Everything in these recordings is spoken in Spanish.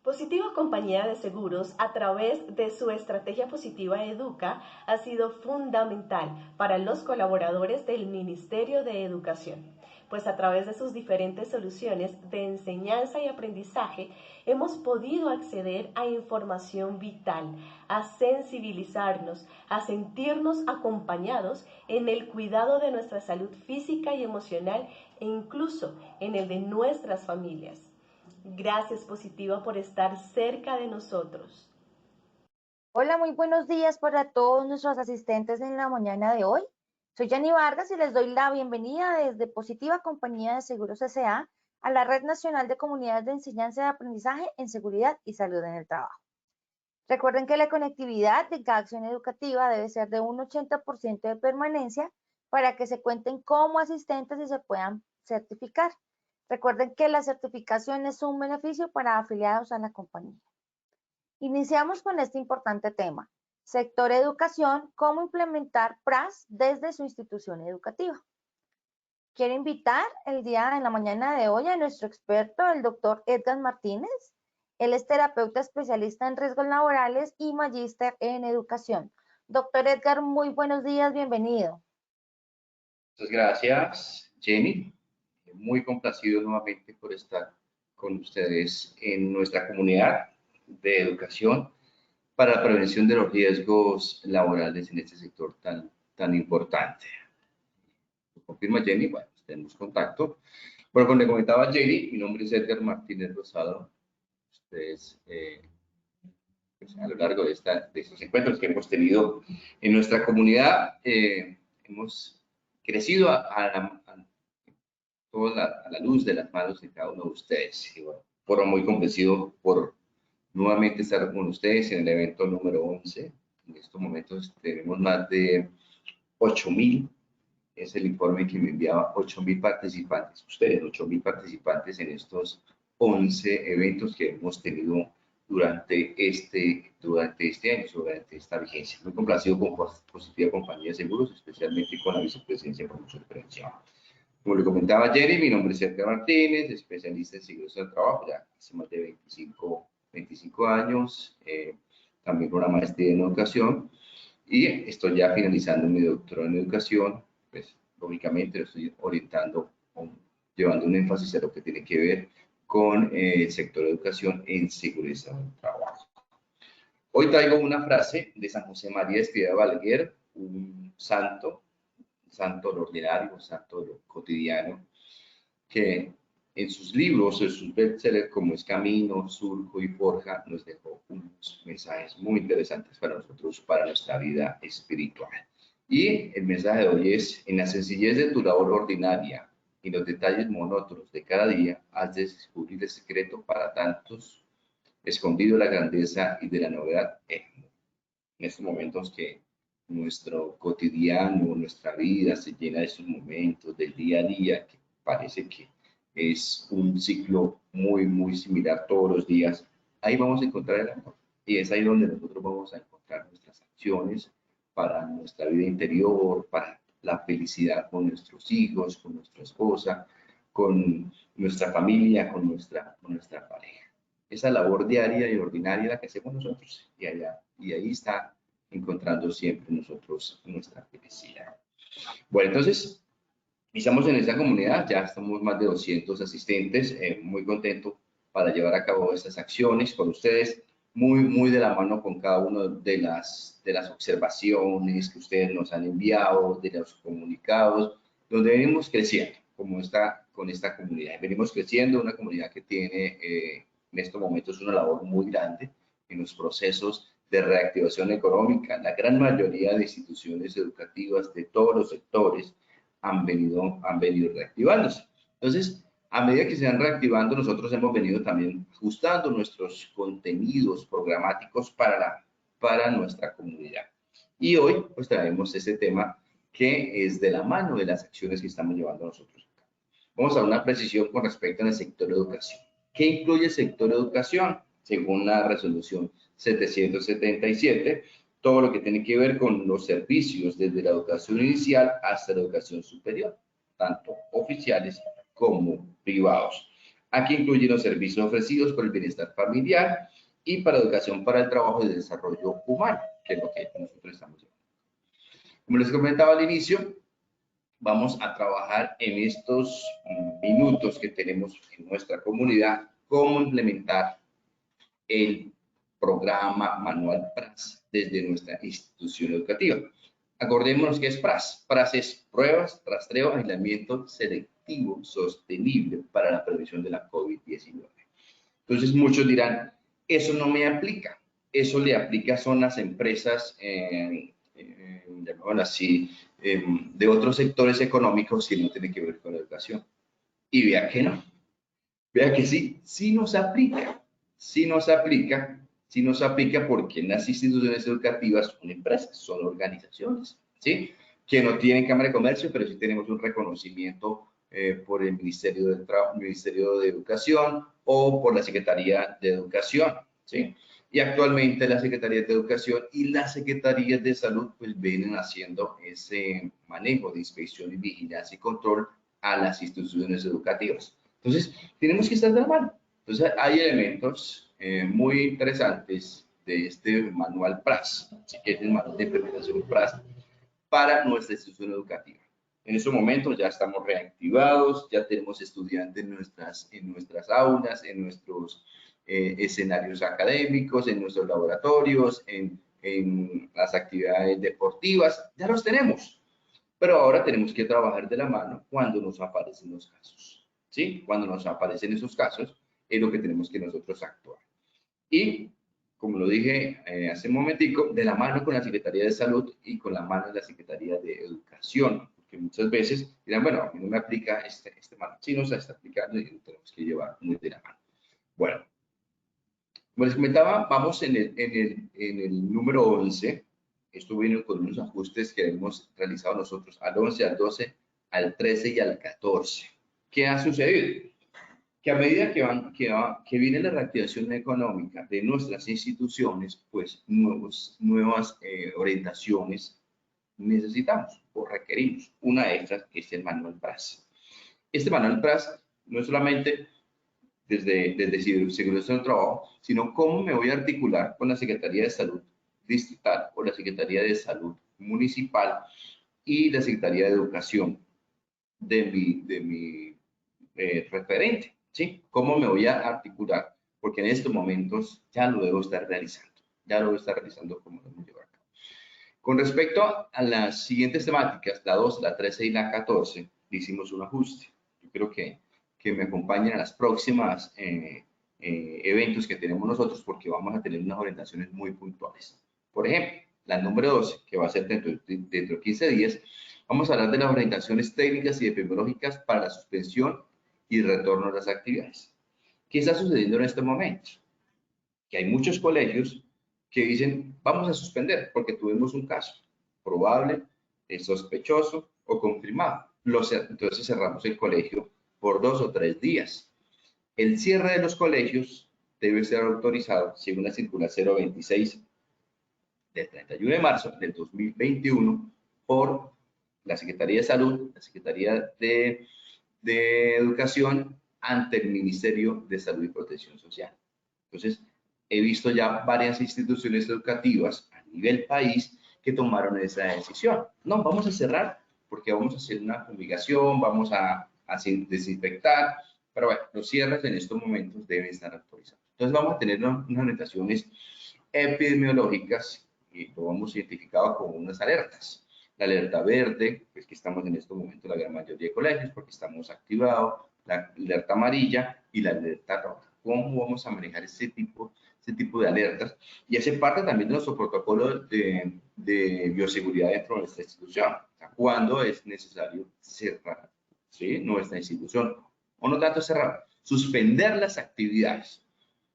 Positiva Compañía de Seguros, a través de su estrategia positiva Educa, ha sido fundamental para los colaboradores del Ministerio de Educación, pues a través de sus diferentes soluciones de enseñanza y aprendizaje hemos podido acceder a información vital, a sensibilizarnos, a sentirnos acompañados en el cuidado de nuestra salud física y emocional e incluso en el de nuestras familias. Gracias, Positiva, por estar cerca de nosotros. Hola, muy buenos días para todos nuestros asistentes en la mañana de hoy. Soy Yanni Vargas y les doy la bienvenida desde Positiva Compañía de Seguros S.A. a la Red Nacional de Comunidades de Enseñanza y Aprendizaje en Seguridad y Salud en el Trabajo. Recuerden que la conectividad de cada acción educativa debe ser de un 80% de permanencia para que se cuenten como asistentes y se puedan certificar. Recuerden que la certificación es un beneficio para afiliados a la compañía. Iniciamos con este importante tema, sector educación, cómo implementar PRAS desde su institución educativa. Quiero invitar el día de la mañana de hoy a nuestro experto, el doctor Edgar Martínez. Él es terapeuta especialista en riesgos laborales y magíster en educación. Doctor Edgar, muy buenos días, bienvenido. Muchas gracias, Jenny. Muy complacido nuevamente por estar con ustedes en nuestra comunidad de educación para la prevención de los riesgos laborales en este sector tan importante. ¿Confirma, Jenny? Bueno, tenemos contacto. Bueno, como le comentaba Jenny, mi nombre es Edgar Martínez Rosado. Ustedes, pues a lo largo de estos encuentros que hemos tenido en nuestra comunidad, hemos crecido a la luz de las manos de cada uno de ustedes. Y bueno, fueron muy convencido por nuevamente estar con ustedes en el evento número 11. En estos momentos tenemos más de 8.000. Es el informe que me enviaba 8.000 participantes. Ustedes, 8.000 participantes en estos 11 eventos que hemos tenido durante este año, durante esta vigencia. Muy complacido con Positiva Compañía de Seguros, especialmente con la Vicepresidencia de Promoción y Prevención. Como le comentaba Jerry, mi nombre es Edgar Martínez, especialista en seguros del trabajo, ya hace más de 25 años, también con una maestría en educación, y estoy ya finalizando mi doctorado en educación, pues lógicamente lo estoy orientando, llevando un énfasis a lo que tiene que ver con el sector de educación en seguridad del trabajo. Hoy traigo una frase de San José María Escrivá Balaguer, un santo lo ordinario, un santo lo cotidiano, que en sus libros, en sus bestsellers como es Camino, Surco y Forja, nos dejó unos mensajes muy interesantes para nosotros, para nuestra vida espiritual. Y el mensaje de hoy es: en la sencillez de tu labor ordinaria y los detalles monótonos de cada día, has de descubrir el secreto para tantos, escondido la grandeza y de la novedad en estos momentos que nuestro cotidiano, nuestra vida se llena de esos momentos del día a día que parece que es un ciclo muy similar todos los días. Ahí vamos a encontrar el amor y es ahí donde nosotros vamos a encontrar nuestras acciones para nuestra vida interior, para la felicidad con nuestros hijos, con nuestra esposa, con nuestra familia, con nuestra pareja. Esa labor diaria y ordinaria la que hacemos nosotros y ahí está encontrando siempre nosotros nuestra felicidad. Bueno, entonces, iniciamos en esta comunidad, ya estamos más de 200 asistentes, muy contento para llevar a cabo estas acciones con ustedes, muy de la mano con cada una de las observaciones que ustedes nos han enviado, de los comunicados, donde venimos creciendo con esta comunidad. Venimos creciendo, una comunidad que tiene en estos momentos una labor muy grande en los procesos de reactivación económica. La gran mayoría de instituciones educativas de todos los sectores han venido reactivándose. Entonces, a medida que se van reactivando, nosotros hemos venido también ajustando nuestros contenidos programáticos para nuestra comunidad. Y hoy, pues traemos este tema que es de la mano de las acciones que estamos llevando nosotros. Vamos a una precisión con respecto al sector educación. ¿Qué incluye el sector educación? Según la resolución 777, todo lo que tiene que ver con los servicios desde la educación inicial hasta la educación superior, tanto oficiales como privados. Aquí incluyen los servicios ofrecidos por el bienestar familiar y para educación para el trabajo y el desarrollo humano, que es lo que nosotros estamos haciendo. Como les comentaba al inicio, vamos a trabajar en estos minutos que tenemos en nuestra comunidad, cómo implementar el programa Manual PRAS desde nuestra institución educativa. Acordémonos que es PRAS. PRAS es pruebas, rastreo, aislamiento selectivo sostenible para la prevención de la COVID-19. Entonces muchos dirán, eso no me aplica, eso le aplica son las empresas, llamémoslo así, de otros sectores económicos que no tienen que ver con la educación. Y vea que no, vea que sí, sí nos aplica, sí nos aplica, sí nos aplica porque en las instituciones educativas son empresas, son organizaciones, ¿sí? Que no tienen Cámara de Comercio, pero sí tenemos un reconocimiento por el Ministerio de Educación o por la Secretaría de Educación, ¿sí? Y actualmente la Secretaría de Educación y las Secretarías de Salud pues vienen haciendo ese manejo de inspección y vigilancia y control a las instituciones educativas. Entonces, tenemos que estar de la mano. Entonces, hay elementos muy interesantes de este manual PRAS, así que es el manual de implementación PRAS para nuestra institución educativa. En estos momentos ya estamos reactivados, ya tenemos estudiantes en nuestras aulas, en nuestros escenarios académicos, en nuestros laboratorios, en las actividades deportivas, ya los tenemos. Pero ahora tenemos que trabajar de la mano cuando nos aparecen los casos, ¿sí? Cuando nos aparecen esos casos es lo que tenemos que nosotros actuar. Y, como lo dije hace un momentico, de la mano con la Secretaría de Salud y con la mano de la Secretaría de Educación, porque muchas veces dirán, bueno, a mí no me aplica este manual, sí nos está aplicando y lo tenemos que llevar muy de la mano. Bueno, como les comentaba, vamos en el número 11. Esto viene con unos ajustes que hemos realizado nosotros al 11, al 12, al 13 y al 14. ¿Qué ha sucedido? Que a medida que viene la reactivación económica de nuestras instituciones, pues nuevas orientaciones necesitamos o requerimos. Una de estas es el manual PRAS. Este manual PRAS no es solamente desde Seguridad del Trabajo, sino cómo me voy a articular con la Secretaría de Salud Distrital o la Secretaría de Salud Municipal y la Secretaría de Educación de mi referente, ¿sí? ¿Cómo me voy a articular? Porque en estos momentos ya lo debo estar realizando, ya lo debo estar realizando como lo hemos llevado a cabo. Con respecto a las siguientes temáticas, la 2, la 13 y la 14, hicimos un ajuste. Yo creo que me acompañen a las próximas eventos que tenemos nosotros porque vamos a tener unas orientaciones muy puntuales. Por ejemplo, la número 12, que va a ser dentro de 15 días, vamos a hablar de las orientaciones técnicas y epidemiológicas para la suspensión y retorno a las actividades. ¿Qué está sucediendo en este momento? Que hay muchos colegios que dicen, vamos a suspender porque tuvimos un caso probable, sospechoso o confirmado. Entonces cerramos el colegio por 2 o 3 días. El cierre de los colegios debe ser autorizado según la circular 026 del 31 de marzo del 2021 por la Secretaría de Salud, la Secretaría de Educación ante el Ministerio de Salud y Protección Social. Entonces, he visto ya varias instituciones educativas a nivel país que tomaron esa decisión. No, vamos a cerrar porque vamos a hacer una fumigación, vamos a desinfectar, pero bueno, los cierres en estos momentos deben estar autorizados. Entonces, vamos a tener unas orientaciones epidemiológicas y lo hemos identificado como unas alertas. La alerta verde, pues que estamos en estos momentos la gran mayoría de colegios porque estamos activados, la alerta amarilla y la alerta roja. ¿Cómo vamos a manejar ese tipo de alertas? Y hace parte también de nuestro protocolo de bioseguridad dentro de nuestra institución. O sea, ¿cuándo es necesario cerrar, ¿sí?, nuestra institución? O no tanto cerrar, suspender las actividades,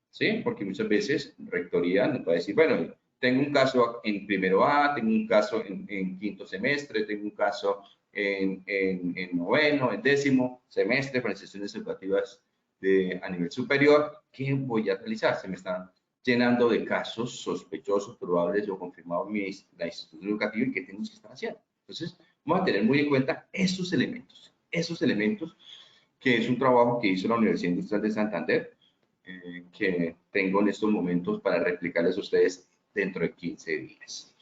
¿sí? Porque muchas veces Rectoría nos va a decir, bueno, tengo un caso en primero A, tengo un caso en quinto semestre, tengo un caso en noveno, en décimo semestre para instituciones educativas a nivel superior. ¿Qué voy a realizar? Se me están llenando de casos sospechosos, probables o confirmados en la institución educativa y qué tenemos que estar haciendo. Entonces, vamos a tener muy en cuenta esos elementos que es un trabajo que hizo la Universidad Industrial de Santander, que tengo en estos momentos para replicarles a ustedes dentro de 15 días.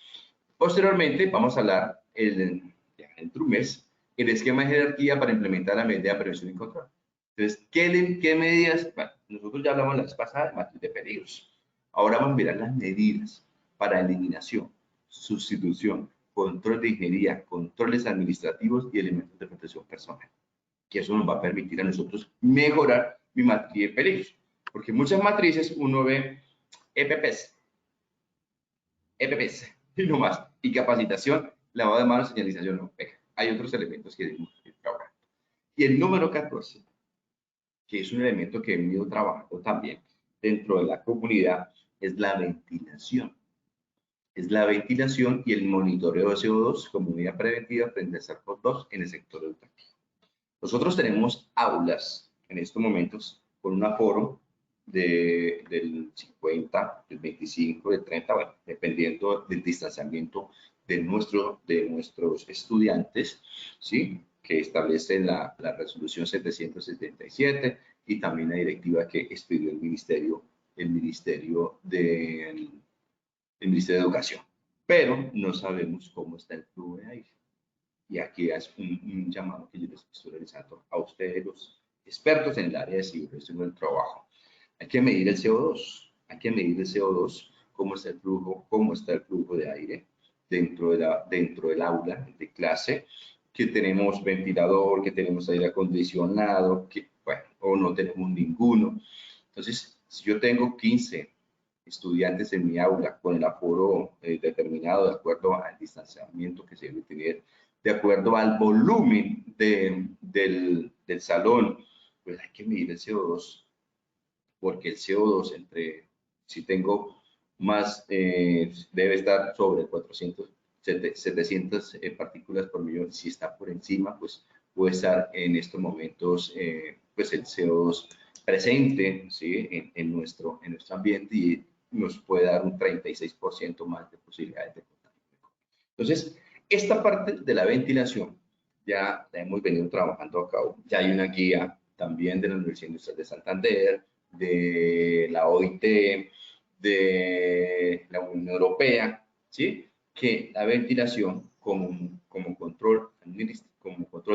Posteriormente, vamos a hablar dentro de un mes, el esquema de jerarquía para implementar la medida de prevención y control. Entonces, ¿qué medidas? Bueno, nosotros ya hablamos la vez pasada de matriz de peligros. Ahora vamos a mirar las medidas para eliminación, sustitución, control de ingeniería, controles administrativos y elementos de protección personal. Que eso nos va a permitir a nosotros mejorar mi matriz de peligros. Porque muchas matrices uno ve EPPs, y no más. Y capacitación, lavado de manos, señalización, no. Hay otros elementos que debemos trabajar. Y el número 14, que es un elemento que he venido trabajando también dentro de la comunidad, es la ventilación. Es la ventilación y el monitoreo de CO2 como medida preventiva frente al SARS-CoV-2 en el sector educativo. Nosotros tenemos aulas en estos momentos con un aforo del 50, del 25, del 30, bueno, dependiendo del distanciamiento de nuestros estudiantes, ¿sí? Que establece la resolución 777 y también la directiva que expidió el Ministerio de Educación. Pero no sabemos cómo está el flujo de aire. Y aquí es un llamado que yo les estoy realizando a ustedes, los expertos en el área de ciberseguridad del trabajo. Hay que medir el CO2, cómo está el flujo de aire dentro del aula de clase, que tenemos ventilador, que tenemos aire acondicionado, que, bueno, o no tenemos ninguno. Entonces, si yo tengo 15 estudiantes en mi aula con el aforo determinado de acuerdo al distanciamiento que se debe tener, de acuerdo al volumen del salón, pues hay que medir el CO2, porque el CO2 si tengo más, debe estar sobre 700 partículas por millón. Si está por encima, pues puede estar en estos momentos, pues el CO2 presente, ¿sí? en nuestro ambiente, y nos puede dar un 36% más de posibilidades de contagio. Entonces, esta parte de la ventilación ya la hemos venido trabajando a cabo. Ya hay una guía también de la Universidad Industrial de Santander, de la OIT, de la Unión Europea, ¿sí? Que la ventilación como control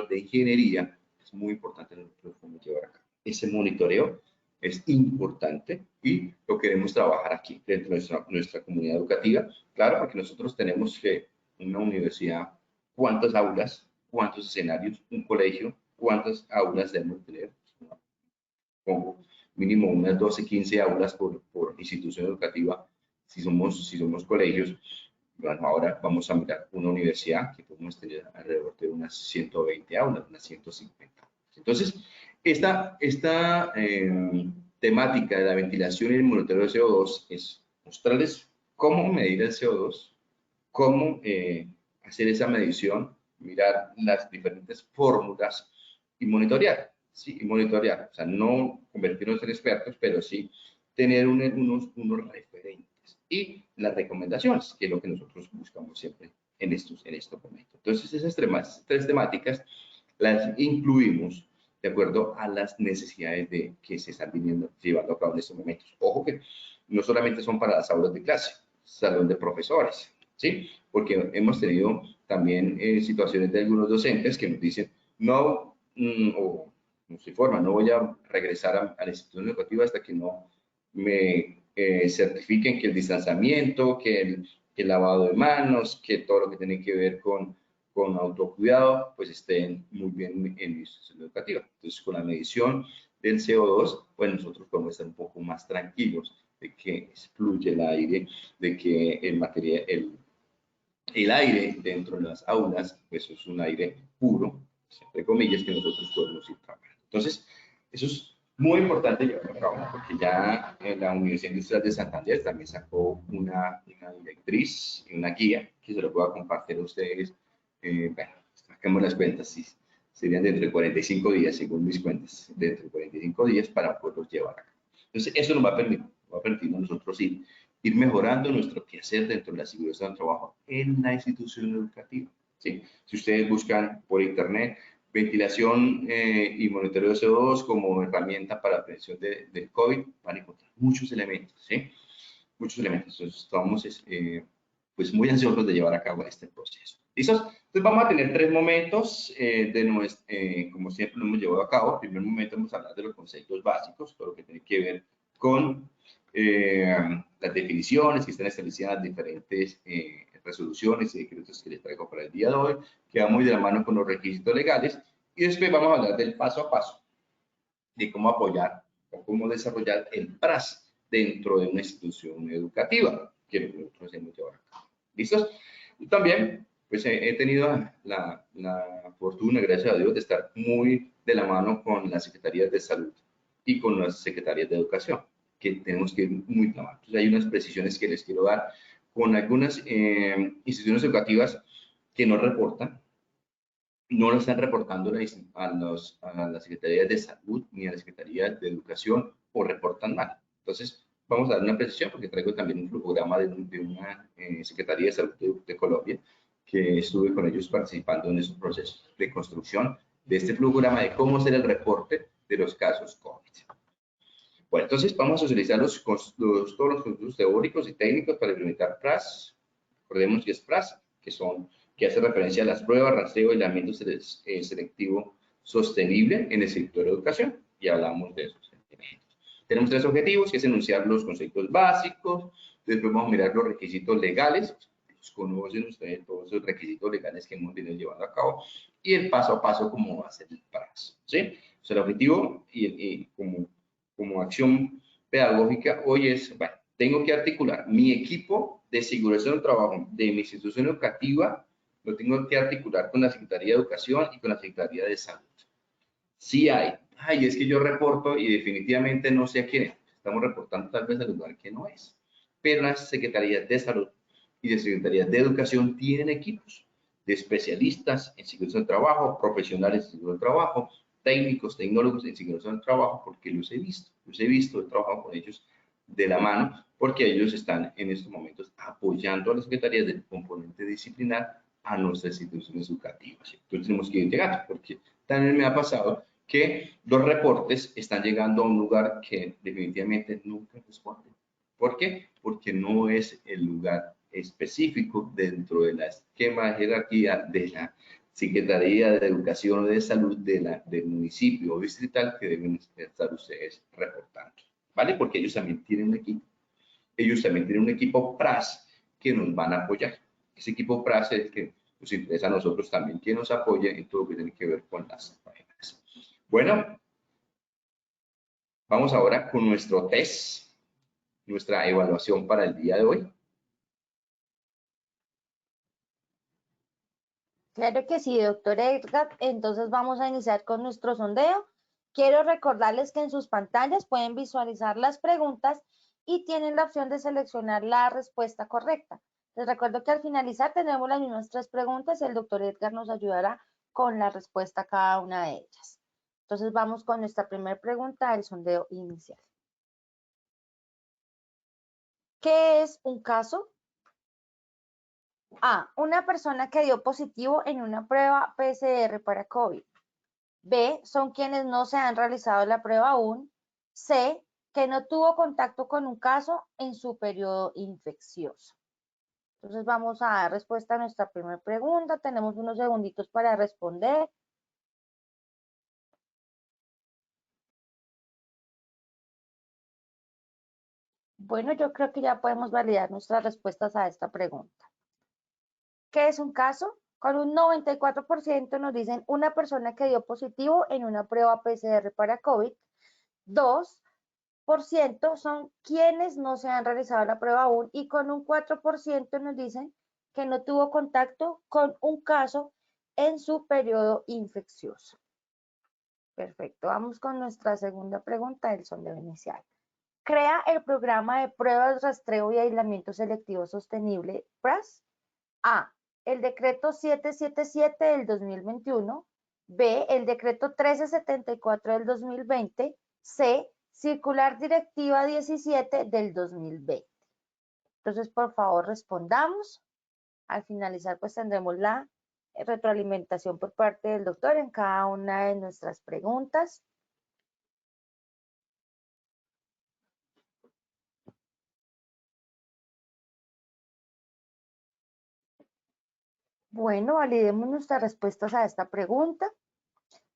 de ingeniería es muy importante nosotros cómo llevar a cabo. Ese monitoreo es importante y lo queremos trabajar aquí dentro de nuestra comunidad educativa. Claro, porque nosotros tenemos que una universidad, cuántas aulas, cuántos escenarios, un colegio, cuántas aulas debemos tener. Pongo mínimo unas 12, 15 aulas por institución educativa, si somos colegios. Bueno, ahora vamos a mirar una universidad que podemos tener alrededor de unas 120 aulas, unas 150. Entonces, esta temática de la ventilación y el monitoreo de CO2 es mostrarles cómo medir el CO2, cómo hacer esa medición, mirar las diferentes fórmulas y monitorear. Sí, y monitorear, o sea, no convertirnos en expertos, pero sí tener unos referentes y las recomendaciones, que es lo que nosotros buscamos siempre en estos momentos. Entonces, esas tres temáticas las incluimos de acuerdo a las necesidades que se están llevando a cabo en estos momentos. Ojo que no solamente son para las aulas de clase, salón de profesores, ¿sí? Porque hemos tenido también situaciones de algunos docentes que nos dicen, no, o no se informa, no voy a regresar a la institución educativa hasta que no me certifiquen que el distanciamiento, que el lavado de manos, que todo lo que tiene que ver con autocuidado, pues estén muy bien en la institución educativa. Entonces, con la medición del CO2, pues nosotros podemos estar un poco más tranquilos de que fluye el aire, de que el aire dentro de las aulas, pues es un aire puro, entre comillas, que nosotros podemos ir trabajando. Entonces, eso es muy importante llevarlo a cabo, porque ya en la Universidad Industrial de Santander también sacó una directriz y una guía que se lo puedo compartir a ustedes. Bueno, saquemos las cuentas, sí, serían dentro de 45 días, según mis cuentas, dentro de 45 días para poderlos llevar a cabo. Entonces, eso nos va a permitir a nosotros ir mejorando nuestro quehacer dentro de la seguridad del trabajo en la institución educativa. ¿Sí? Si ustedes buscan por internet, ventilación y monitoreo de CO2 como herramienta para la prevención del COVID, van a encontrar muchos elementos, ¿sí? Muchos elementos. Entonces, estamos pues muy ansiosos de llevar a cabo este proceso. ¿Listos? Entonces, vamos a tener tres momentos como siempre lo hemos llevado a cabo. En primer momento vamos a hablar de los conceptos básicos, todo lo que tiene que ver con las definiciones que están establecidas en las diferentes resoluciones y decretos que les traigo para el día de hoy, que va muy de la mano con los requisitos legales, y después vamos a hablar del paso a paso, de cómo apoyar o cómo desarrollar el PRAS dentro de una institución educativa que nosotros hemos llevado a cabo. ¿Listos? Y también, pues he tenido la fortuna, gracias a Dios, de estar muy de la mano con las secretarías de salud y con las secretarías de educación, que tenemos que ir muy de la mano. Entonces, hay unas precisiones que les quiero dar con algunas instituciones educativas que no reportan, no lo están reportando a las secretarías de salud ni a las secretarías de educación o reportan mal. Entonces, vamos a dar una precisión porque traigo también un programa de una Secretaría de Salud de Colombia que estuve con ellos participando en esos procesos de construcción de este programa de cómo hacer el reporte de los casos COVID. Bueno, entonces vamos a utilizar todos los conceptos teóricos y técnicos para implementar PRAS. Recordemos que es PRAS, que hace referencia a las pruebas, rastreo y aislamiento selectivo sostenible en el sector de educación. Y hablamos de esos elementos. Tenemos tres objetivos, que es enunciar los conceptos básicos, después vamos a mirar los requisitos legales, los conocen ustedes todos esos requisitos legales que hemos venido llevando a cabo, y el paso a paso cómo va a ser el PRAS, ¿sí? O sea, el objetivo y como acción pedagógica hoy es, bueno, tengo que articular mi equipo de seguridad del trabajo de mi institución educativa, lo tengo que articular con la Secretaría de Educación y con la Secretaría de Salud. Sí hay, es que yo reporto y definitivamente no sé a quién, estamos reportando tal vez al lugar que no es, pero las Secretarías de Salud y de Secretarías de Educación tienen equipos de especialistas en seguridad del trabajo, profesionales en seguridad del trabajo, técnicos, tecnólogos en seguridad del trabajo, porque los he visto, he trabajado con ellos de la mano, porque ellos están en estos momentos apoyando a las secretarías del componente disciplinar a nuestras instituciones educativas. Entonces tenemos que ir llegando, porque también me ha pasado que los reportes están llegando a un lugar que definitivamente nunca responden. ¿Por qué? Porque no es el lugar específico dentro del esquema de jerarquía de la Secretaría de Educación o de Salud del municipio o distrital que deben estar ustedes reportando, ¿vale? Porque ellos también tienen un equipo. Ellos también tienen un equipo PRAS que nos van a apoyar. Ese equipo PRAS es el que nos interesa a nosotros también, que nos apoye en todo lo que tiene que ver con las páginas. Bueno, vamos ahora con nuestro test, nuestra evaluación para el día de hoy. Claro que sí, doctor Edgar. Entonces vamos a iniciar con nuestro sondeo. Quiero recordarles que en sus pantallas pueden visualizar las preguntas y tienen la opción de seleccionar la respuesta correcta. Les recuerdo que al finalizar tenemos las mismas tres preguntas y el doctor Edgar nos ayudará con la respuesta a cada una de ellas. Entonces vamos con nuestra primera pregunta, el sondeo inicial. ¿Qué es un caso? A, una persona que dio positivo en una prueba PCR para COVID. B, son quienes no se han realizado la prueba aún. C, que no tuvo contacto con un caso en su periodo infeccioso. Entonces vamos a dar respuesta a nuestra primera pregunta. Tenemos unos segunditos para responder. Bueno, yo creo que ya podemos validar nuestras respuestas a esta pregunta. ¿Qué es un caso? Con un 94% nos dicen una persona que dio positivo en una prueba PCR para COVID. 2% son quienes no se han realizado la prueba aún y con un 4% nos dicen que no tuvo contacto con un caso en su periodo infeccioso. Perfecto, vamos con nuestra segunda pregunta del sondeo inicial. Crea el programa de pruebas, rastreo y aislamiento selectivo sostenible, PRAS. A, el decreto 777 del 2021. B, el decreto 1374 del 2020. C, circular directiva 17 del 2020. Entonces, por favor, respondamos. Al finalizar, pues tendremos la retroalimentación por parte del doctor en cada una de nuestras preguntas. Bueno, validemos nuestras respuestas a esta pregunta.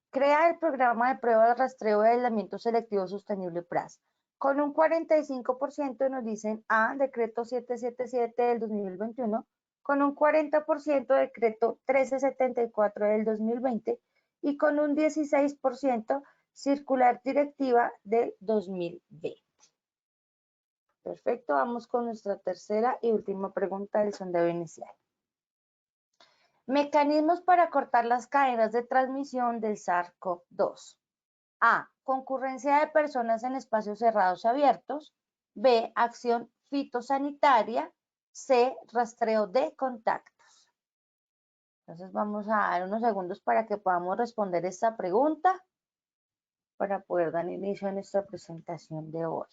Crea el programa de prueba de rastreo de aislamiento selectivo sostenible PRAS. Con un 45% nos dicen A, decreto 777 del 2021, con un 40% decreto 1374 del 2020 y con un 16% circular directiva del 2020. Perfecto, vamos con nuestra tercera y última pregunta del sondeo inicial. Mecanismos para cortar las cadenas de transmisión del SARS-CoV-2. A. Concurrencia de personas en espacios cerrados y abiertos. B. Acción fitosanitaria. C. Rastreo de contactos. Entonces vamos a dar unos segundos para que podamos responder esta pregunta para poder dar inicio a nuestra presentación de hoy.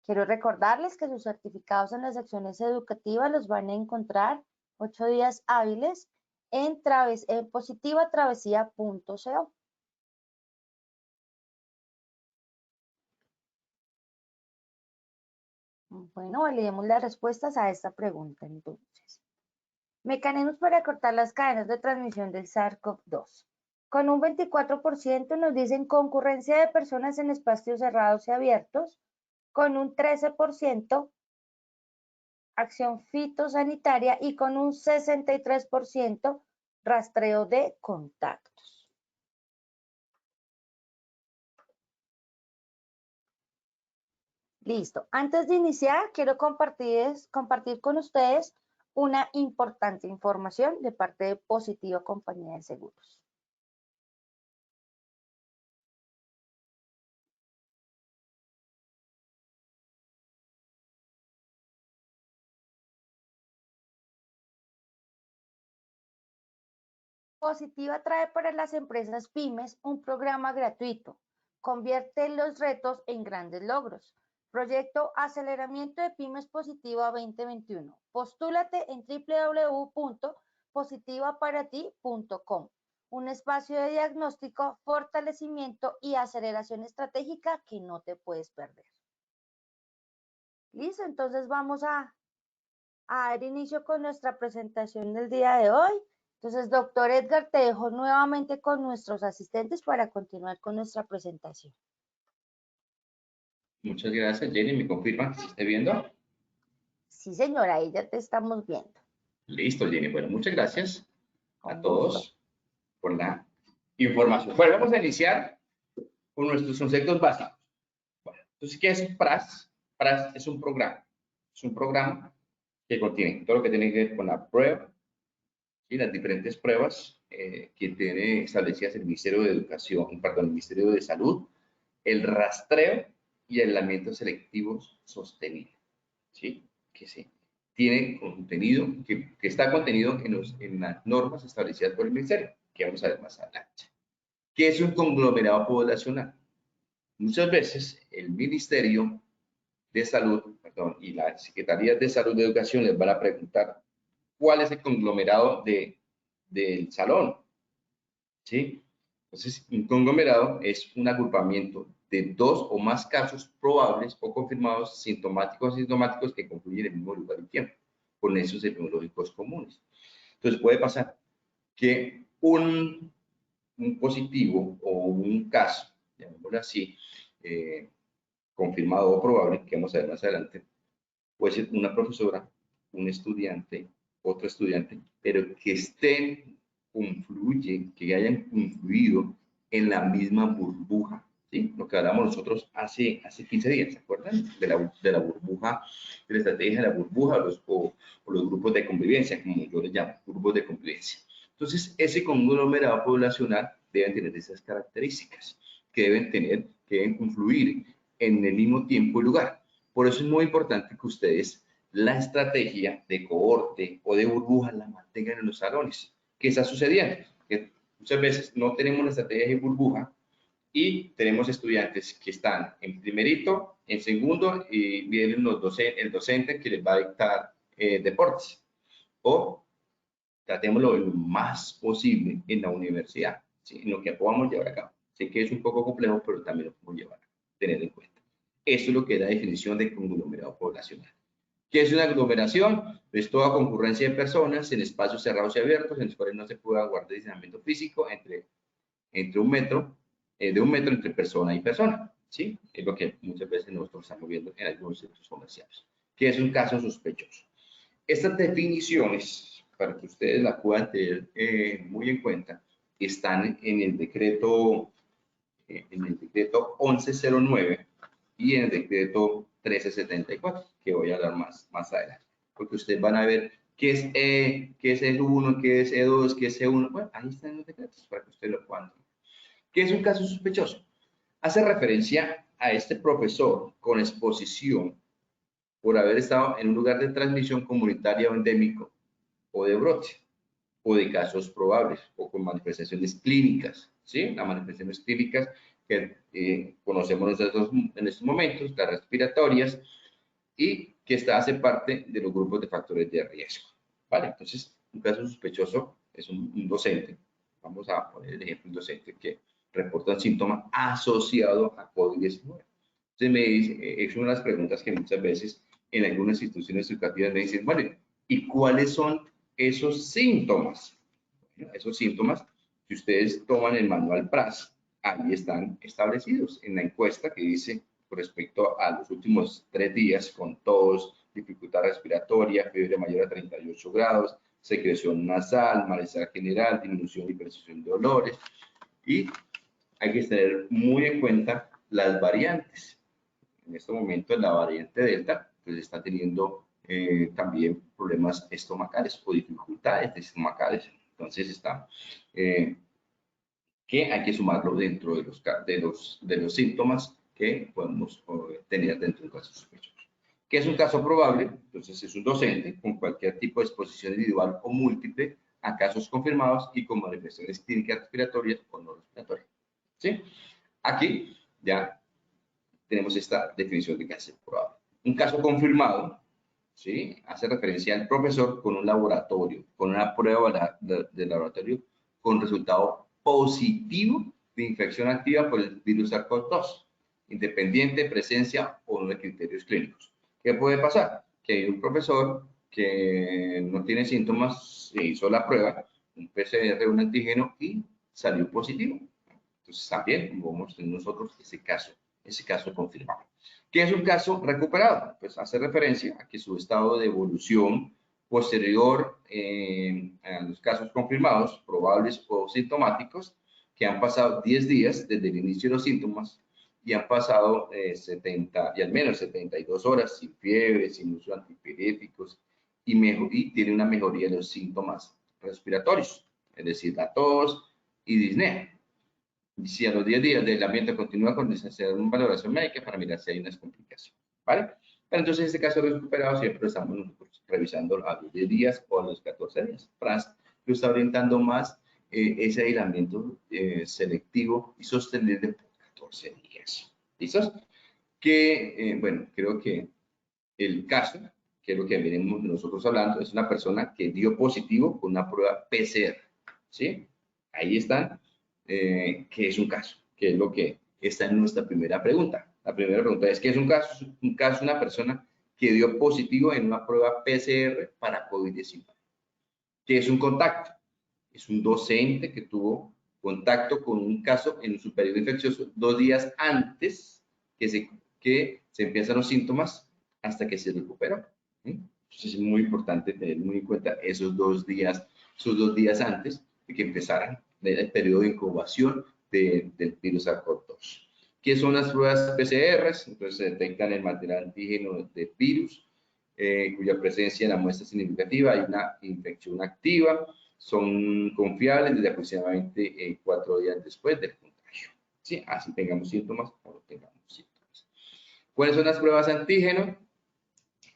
Quiero recordarles que sus certificados en las secciones educativas los van a encontrar 8 días hábiles en positivatravesía.co. Bueno, validemos las respuestas a esta pregunta entonces. Mecanismos para cortar las cadenas de transmisión del SARS-CoV-2. Con un 24% nos dicen concurrencia de personas en espacios cerrados y abiertos. Con un 13% acción fitosanitaria y con un 63% rastreo de contactos. Listo. Antes de iniciar, quiero compartir con ustedes una importante información de parte de Positiva Compañía de Seguros. Positiva trae para las empresas pymes un programa gratuito. Convierte los retos en grandes logros. Proyecto Aceleramiento de Pymes Positiva 2021. Postúlate en www.positivaparati.com. Un espacio de diagnóstico, fortalecimiento y aceleración estratégica que no te puedes perder. Listo, entonces vamos a dar inicio con nuestra presentación del día de hoy. Entonces, doctor Edgar, te dejo nuevamente con nuestros asistentes para continuar con nuestra presentación. Muchas gracias, Jenny. ¿Me confirma que se esté viendo? Sí, señora, ahí ya te estamos viendo. Listo, Jenny. Bueno, muchas gracias a Con todos gusto. por la información. Bueno, vamos a iniciar con nuestros conceptos básicos. Bueno, entonces, ¿qué es PRAS? PRAS es un programa. Es un programa que contiene todo lo que tiene que ver con la prueba y las diferentes pruebas que tiene establecidas el Ministerio de Educación, perdón, el Ministerio de Salud, el rastreo y el aislamiento selectivo sostenible. ¿Sí? Que sí. Tiene contenido, que está contenido en las normas establecidas por el Ministerio, que vamos a ver más adelante. ¿Qué es un conglomerado poblacional? Muchas veces el Ministerio de Salud, perdón, y las Secretarías de Salud y Educación les van a preguntar cuál es el conglomerado del salón. ¿Sí? Entonces, un conglomerado es un agrupamiento de 2 o más casos probables o confirmados sintomáticos o asintomáticos que confluyen en el mismo lugar y tiempo, con esos epidemiológicos comunes. Entonces, puede pasar que un positivo o un caso, llamémoslo así, confirmado o probable, que vamos a ver más adelante, puede ser una profesora, un estudiante, otro estudiante, pero que estén que hayan confluido en la misma burbuja, ¿sí? Lo que hablamos nosotros hace 15 días, ¿se acuerdan? De la burbuja, de la estrategia de la burbuja o los grupos de convivencia, como yo les llamo, grupos de convivencia. Entonces, ese conglomerado poblacional deben tener esas características, que deben confluir en el mismo tiempo y lugar. Por eso es muy importante que ustedes la estrategia de cohorte o de burbuja la mantengan en los salones. ¿Qué está sucediendo? Que muchas veces no tenemos una estrategia de burbuja y tenemos estudiantes que están en primerito, en segundo y viene el docente que les va a dictar deportes. O tratémoslo lo más posible en la universidad, ¿sí? En lo que podamos llevar a cabo. Sé que es un poco complejo, pero también lo podemos llevar a tener en cuenta. Esto es lo que es la definición de conglomerado poblacional. ¿Qué es una aglomeración? Es toda concurrencia de personas en espacios cerrados y abiertos en los cuales no se pueda guardar distanciamiento físico entre un metro, de un metro entre persona y persona, ¿sí? Es lo que muchas veces nosotros estamos viendo en algunos centros comerciales. ¿Qué es un caso sospechoso? Estas definiciones, para que ustedes las puedan tener muy en cuenta, están en el decreto 1109 y en el decreto 1374, que voy a hablar más adelante, porque ustedes van a ver qué es qué es E1, qué es E2, qué es E1. Bueno, ahí están los decretos para que ustedes lo puedan ver. ¿Qué es un caso sospechoso? Hace referencia a este profesor con exposición por haber estado en un lugar de transmisión comunitaria o endémico, o de brote, o de casos probables, o con manifestaciones clínicas, ¿sí? Las manifestaciones clínicas que conocemos en estos momentos, las respiratorias, y que hace parte de los grupos de factores de riesgo, ¿vale? Entonces, un caso sospechoso es un docente, vamos a poner el ejemplo, un docente que reporta un síntoma asociado a COVID-19. Entonces, me dice, es una de las preguntas que muchas veces en algunas instituciones educativas me dicen, bueno, ¿y cuáles son esos síntomas? Bueno, esos síntomas, si ustedes toman el manual PRAS, ahí están establecidos en la encuesta que dice con respecto a los últimos 3 días con tos, dificultad respiratoria, fiebre mayor a 38 grados, secreción nasal, malestar general, disminución y percepción de olores. Y hay que tener muy en cuenta las variantes. En este momento la variante Delta pues está teniendo también problemas estomacales o dificultades estomacales. Entonces está que hay que sumarlo dentro de los síntomas que podemos tener dentro de un caso sospechoso. ¿Qué es un caso probable? Entonces es un docente con cualquier tipo de exposición individual o múltiple a casos confirmados y con manifestaciones clínicas respiratorias o no respiratorias. ¿Sí? Aquí ya tenemos esta definición de caso probable. Un caso confirmado, ¿sí? Hace referencia al profesor con un laboratorio, con una prueba de laboratorio con resultado positivo de infección activa por el virus SARS-CoV-2, independiente de presencia o no de criterios clínicos. ¿Qué puede pasar? Que hay un profesor que no tiene síntomas, se hizo la prueba, un PCR, un antígeno y salió positivo. Entonces también vamos a tener nosotros ese caso confirmado. ¿Qué es un caso recuperado? Pues hace referencia a que su estado de evolución posterior a los casos confirmados, probables o sintomáticos, que han pasado 10 días desde el inicio de los síntomas y han pasado 70 y al menos 72 horas sin fiebre, sin uso de antipiréticos y tiene una mejoría de los síntomas respiratorios, es decir, la tos y disnea. Si a los 10 días del ambiente continúa con necesidad de una valoración médica para mirar si hay unas complicaciones, ¿vale? Pero entonces, en este caso recuperado siempre estamos nosotros revisando a los 10 días o a los 14 días. FRAS lo está orientando más ese aislamiento selectivo y sostenible por 14 días. ¿Listos? Que, bueno, creo que el caso, que es lo que venimos nosotros hablando, es una persona que dio positivo con una prueba PCR, ¿sí? Ahí están, ¿qué es un caso? Que es lo que está en nuestra primera pregunta. La primera pregunta es, ¿qué es un caso? Un caso es una persona que dio positivo en una prueba PCR para COVID-19. ¿Qué es un contacto? Es un docente que tuvo contacto con un caso en su periodo infeccioso 2 días antes que se empiezan los síntomas hasta que se recuperó. Entonces es muy importante tener muy en cuenta esos 2 días antes de que empezara el periodo de incubación del virus SARS-CoV-2. ¿Qué son las pruebas PCR? Entonces se detectan el material antígeno del virus, cuya presencia en la muestra es significativa, hay una infección activa, son confiables desde aproximadamente 4 días después del contagio. ¿Sí? Así tengamos síntomas o no tengamos síntomas. ¿Cuáles son las pruebas antígenos?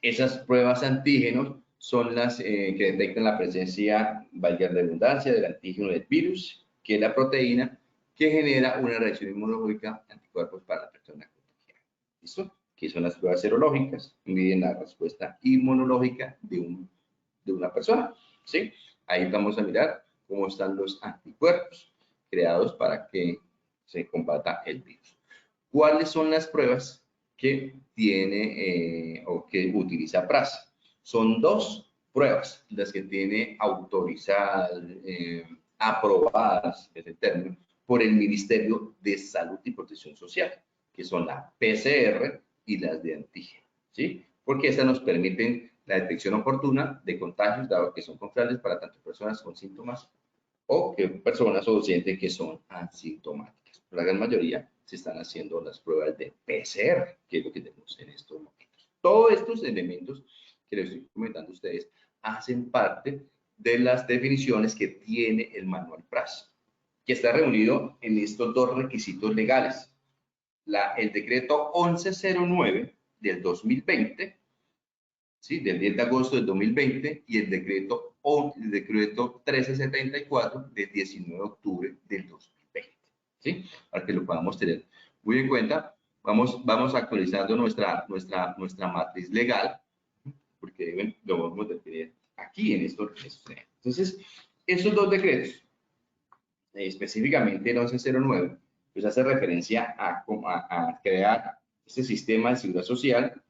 Esas pruebas antígenos son las que detectan la presencia, valga la redundancia, del antígeno del virus, que es la proteína que genera una reacción inmunológica anticuerpos para la persona contagiada. ¿Listo? Que son las pruebas serológicas, miden la respuesta inmunológica de una persona, ¿sí? Ahí vamos a mirar cómo están los anticuerpos creados para que se combata el virus. ¿Cuáles son las pruebas que tiene o que utiliza PRAS? Son dos pruebas las que tiene autorizadas, aprobadas, es el término, por el Ministerio de Salud y Protección Social, que son la PCR y las de antígeno, ¿sí? Porque estas nos permiten la detección oportuna de contagios, dado que son confiables para tanto personas con síntomas o que personas o docentes que son asintomáticas. La gran mayoría se están haciendo las pruebas de PCR, que es lo que tenemos en estos momentos. Todos estos elementos que les estoy comentando a ustedes hacen parte de las definiciones que tiene el manual PRAS, que está reunido en estos dos requisitos legales. El decreto 1109 del 2020, ¿sí? Del 10 de agosto del 2020, y el decreto 1374 del 19 de octubre del 2020, ¿sí? Para que lo podamos tener muy en cuenta. Vamos actualizando nuestra matriz legal, porque lo vamos a tener aquí en estos. Entonces, esos dos decretos, específicamente el 1109, pues hace referencia a crear este sistema de seguridad social.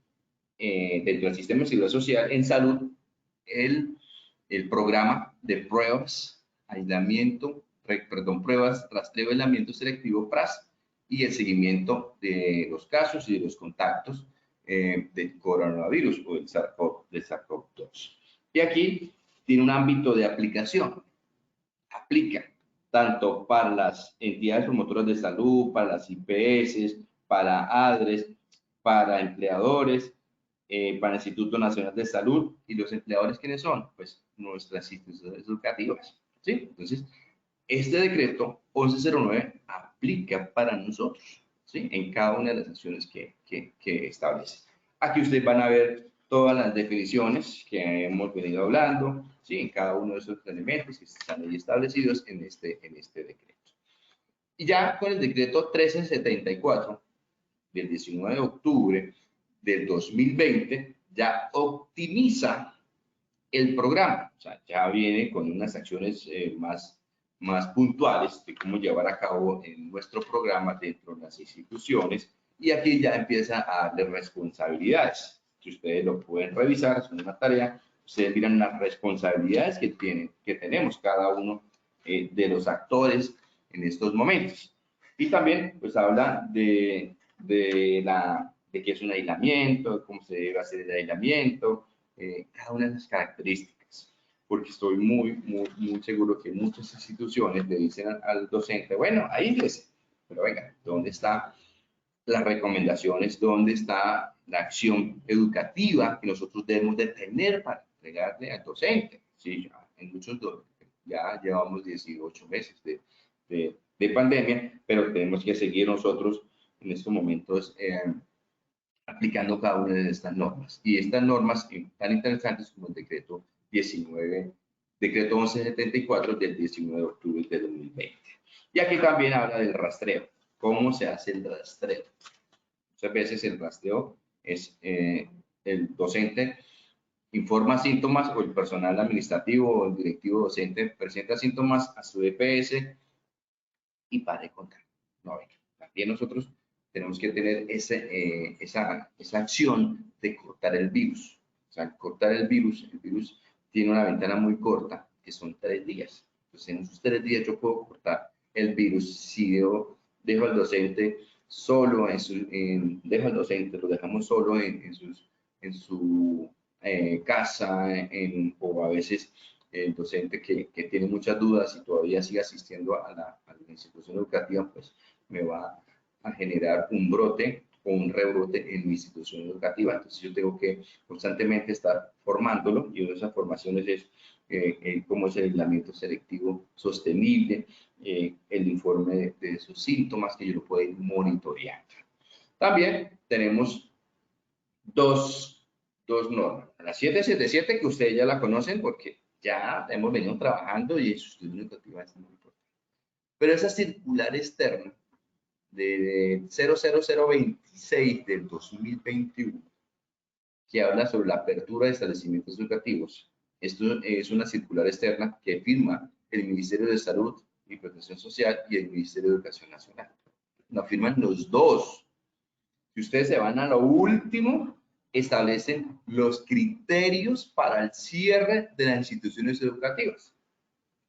Dentro del sistema de seguridad social en salud, el programa de pruebas, pruebas, rastreo, aislamiento selectivo PRAS, y el seguimiento de los casos y de los contactos del coronavirus o del SARS-CoV-2. Y aquí tiene un ámbito de aplicación. Aplica tanto para las entidades promotoras de salud, para las IPS, para ADRES, para empleadores, para el Instituto Nacional de Salud. ¿Y los empleadores quiénes son? Pues nuestras instituciones educativas, ¿sí? Entonces, este decreto 1109 aplica para nosotros, ¿sí? En cada una de las acciones que establece. Aquí ustedes van a ver todas las definiciones que hemos venido hablando, ¿sí? En cada uno de esos elementos que están ahí establecidos en este decreto. Y ya con el decreto 1374 del 19 de octubre del 2020, ya optimiza el programa. O sea, ya viene con unas acciones más puntuales de cómo llevar a cabo en nuestro programa dentro de las instituciones, y aquí ya empieza a darle responsabilidades. Si ustedes lo pueden revisar, es una tarea, ustedes miran las responsabilidades que tenemos cada uno de los actores en estos momentos. Y también pues habla de qué es un aislamiento, cómo se debe hacer el aislamiento, cada una de las características, porque estoy muy seguro que muchas instituciones le dicen al docente, bueno, aíslese, pero venga, ¿dónde están las recomendaciones? ¿Dónde está la acción educativa que nosotros debemos de tener para entregarle al docente? Sí, ya, en muchos ya llevamos 18 meses de pandemia, pero tenemos que seguir nosotros en estos momentos aplicando cada una de estas normas. Y estas normas tan interesantes como el decreto 1174 del 19 de octubre de 2020. Y aquí también habla del rastreo. ¿Cómo se hace el rastreo? Muchas veces el rastreo es el docente informa síntomas, o el personal administrativo o el directivo docente presenta síntomas a su EPS y para de contar. No, también nosotros tenemos que tener esa acción de cortar el virus. O sea, cortar el virus tiene una ventana muy corta, que son 3 días. Entonces, en esos 3 días yo puedo cortar el virus. Si yo dejo al docente solo, dejo al docente, lo dejamos solo en su casa, o a veces el docente que tiene muchas dudas y todavía sigue asistiendo a la institución educativa, pues me va a generar un brote o un rebrote en mi institución educativa. Entonces yo tengo que constantemente estar formándolo, y una de esas formaciones es cómo es el aislamiento selectivo sostenible, el informe de sus síntomas, que yo lo puedo ir monitoreando. También tenemos dos normas. La 777, que ustedes ya la conocen porque ya hemos venido trabajando y su institución educativa es muy importante. Pero esa circular externa de 00026 del 2021, que habla sobre la apertura de establecimientos educativos, Esto es una circular externa que firma el Ministerio de Salud y Protección Social y el Ministerio de Educación Nacional. La firman los dos. Si ustedes se van a lo último, establecen los criterios para el cierre de las instituciones educativas.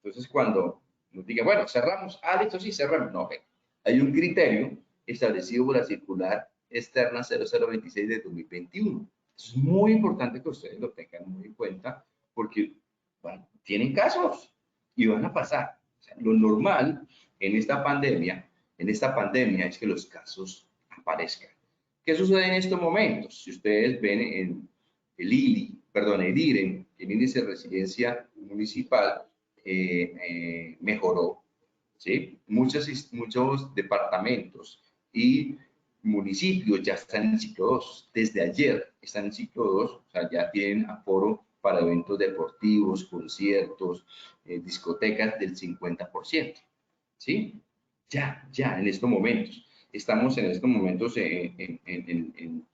Entonces, cuando nos digan, bueno, cerramos, listo, sí, cerramos. No, hay un criterio establecido por la circular externa 0026 de 2021. Es muy importante que ustedes lo tengan muy en cuenta porque, bueno, tienen casos y van a pasar. O sea, lo normal en esta pandemia es que los casos aparezcan. ¿Qué sucede en estos momentos? Si ustedes ven en el IREM, el índice de resiliencia municipal, mejoró, ¿sí? Muchos departamentos y municipios ya están en ciclo 2. Desde ayer están en ciclo 2, o sea, ya tienen aforo para eventos deportivos, conciertos, discotecas del 50%, ¿sí? Ya, en estos momentos. Estamos en estos momentos en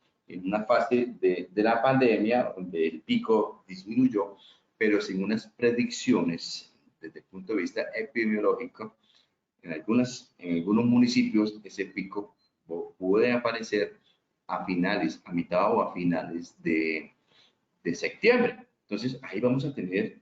una fase de la pandemia donde el pico disminuyó, pero sin unas predicciones desde el punto de vista epidemiológico, en algunos municipios ese pico puede aparecer a mitad o a finales de septiembre. Entonces, ahí vamos a tener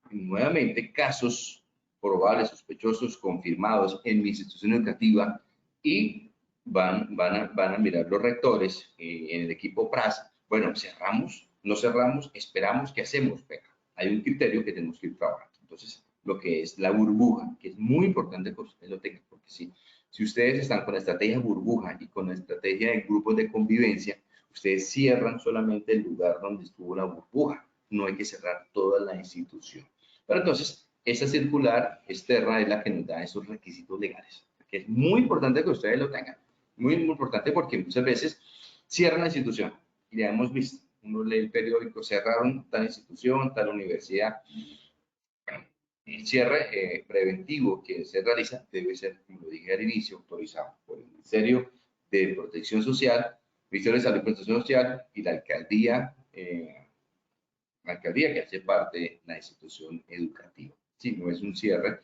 nuevamente casos probables, sospechosos, confirmados en mi institución educativa y van a mirar los rectores en el equipo PRAS. Bueno, cerramos, no cerramos, esperamos, ¿qué hacemos? Venga, hay un criterio que tenemos que ir trabajando. Entonces, lo que es la burbuja, que es muy importante que ustedes lo tengan, porque si ustedes están con la estrategia burbuja y con la estrategia de grupos de convivencia, ustedes cierran solamente el lugar donde estuvo la burbuja. No hay que cerrar toda la institución. Pero entonces, esa circular externa es la que nos da esos requisitos legales, que es muy importante que ustedes lo tengan. Muy, muy importante porque muchas veces cierran la institución y ya hemos visto, uno lee el periódico, cerraron tal institución, tal universidad. Bueno, el cierre preventivo que se realiza debe ser, como lo dije al inicio, autorizado por el Ministerio de Protección Social, Ministerio de Salud y Protección Social y la alcaldía que hace parte de la institución educativa. Sí, no es un cierre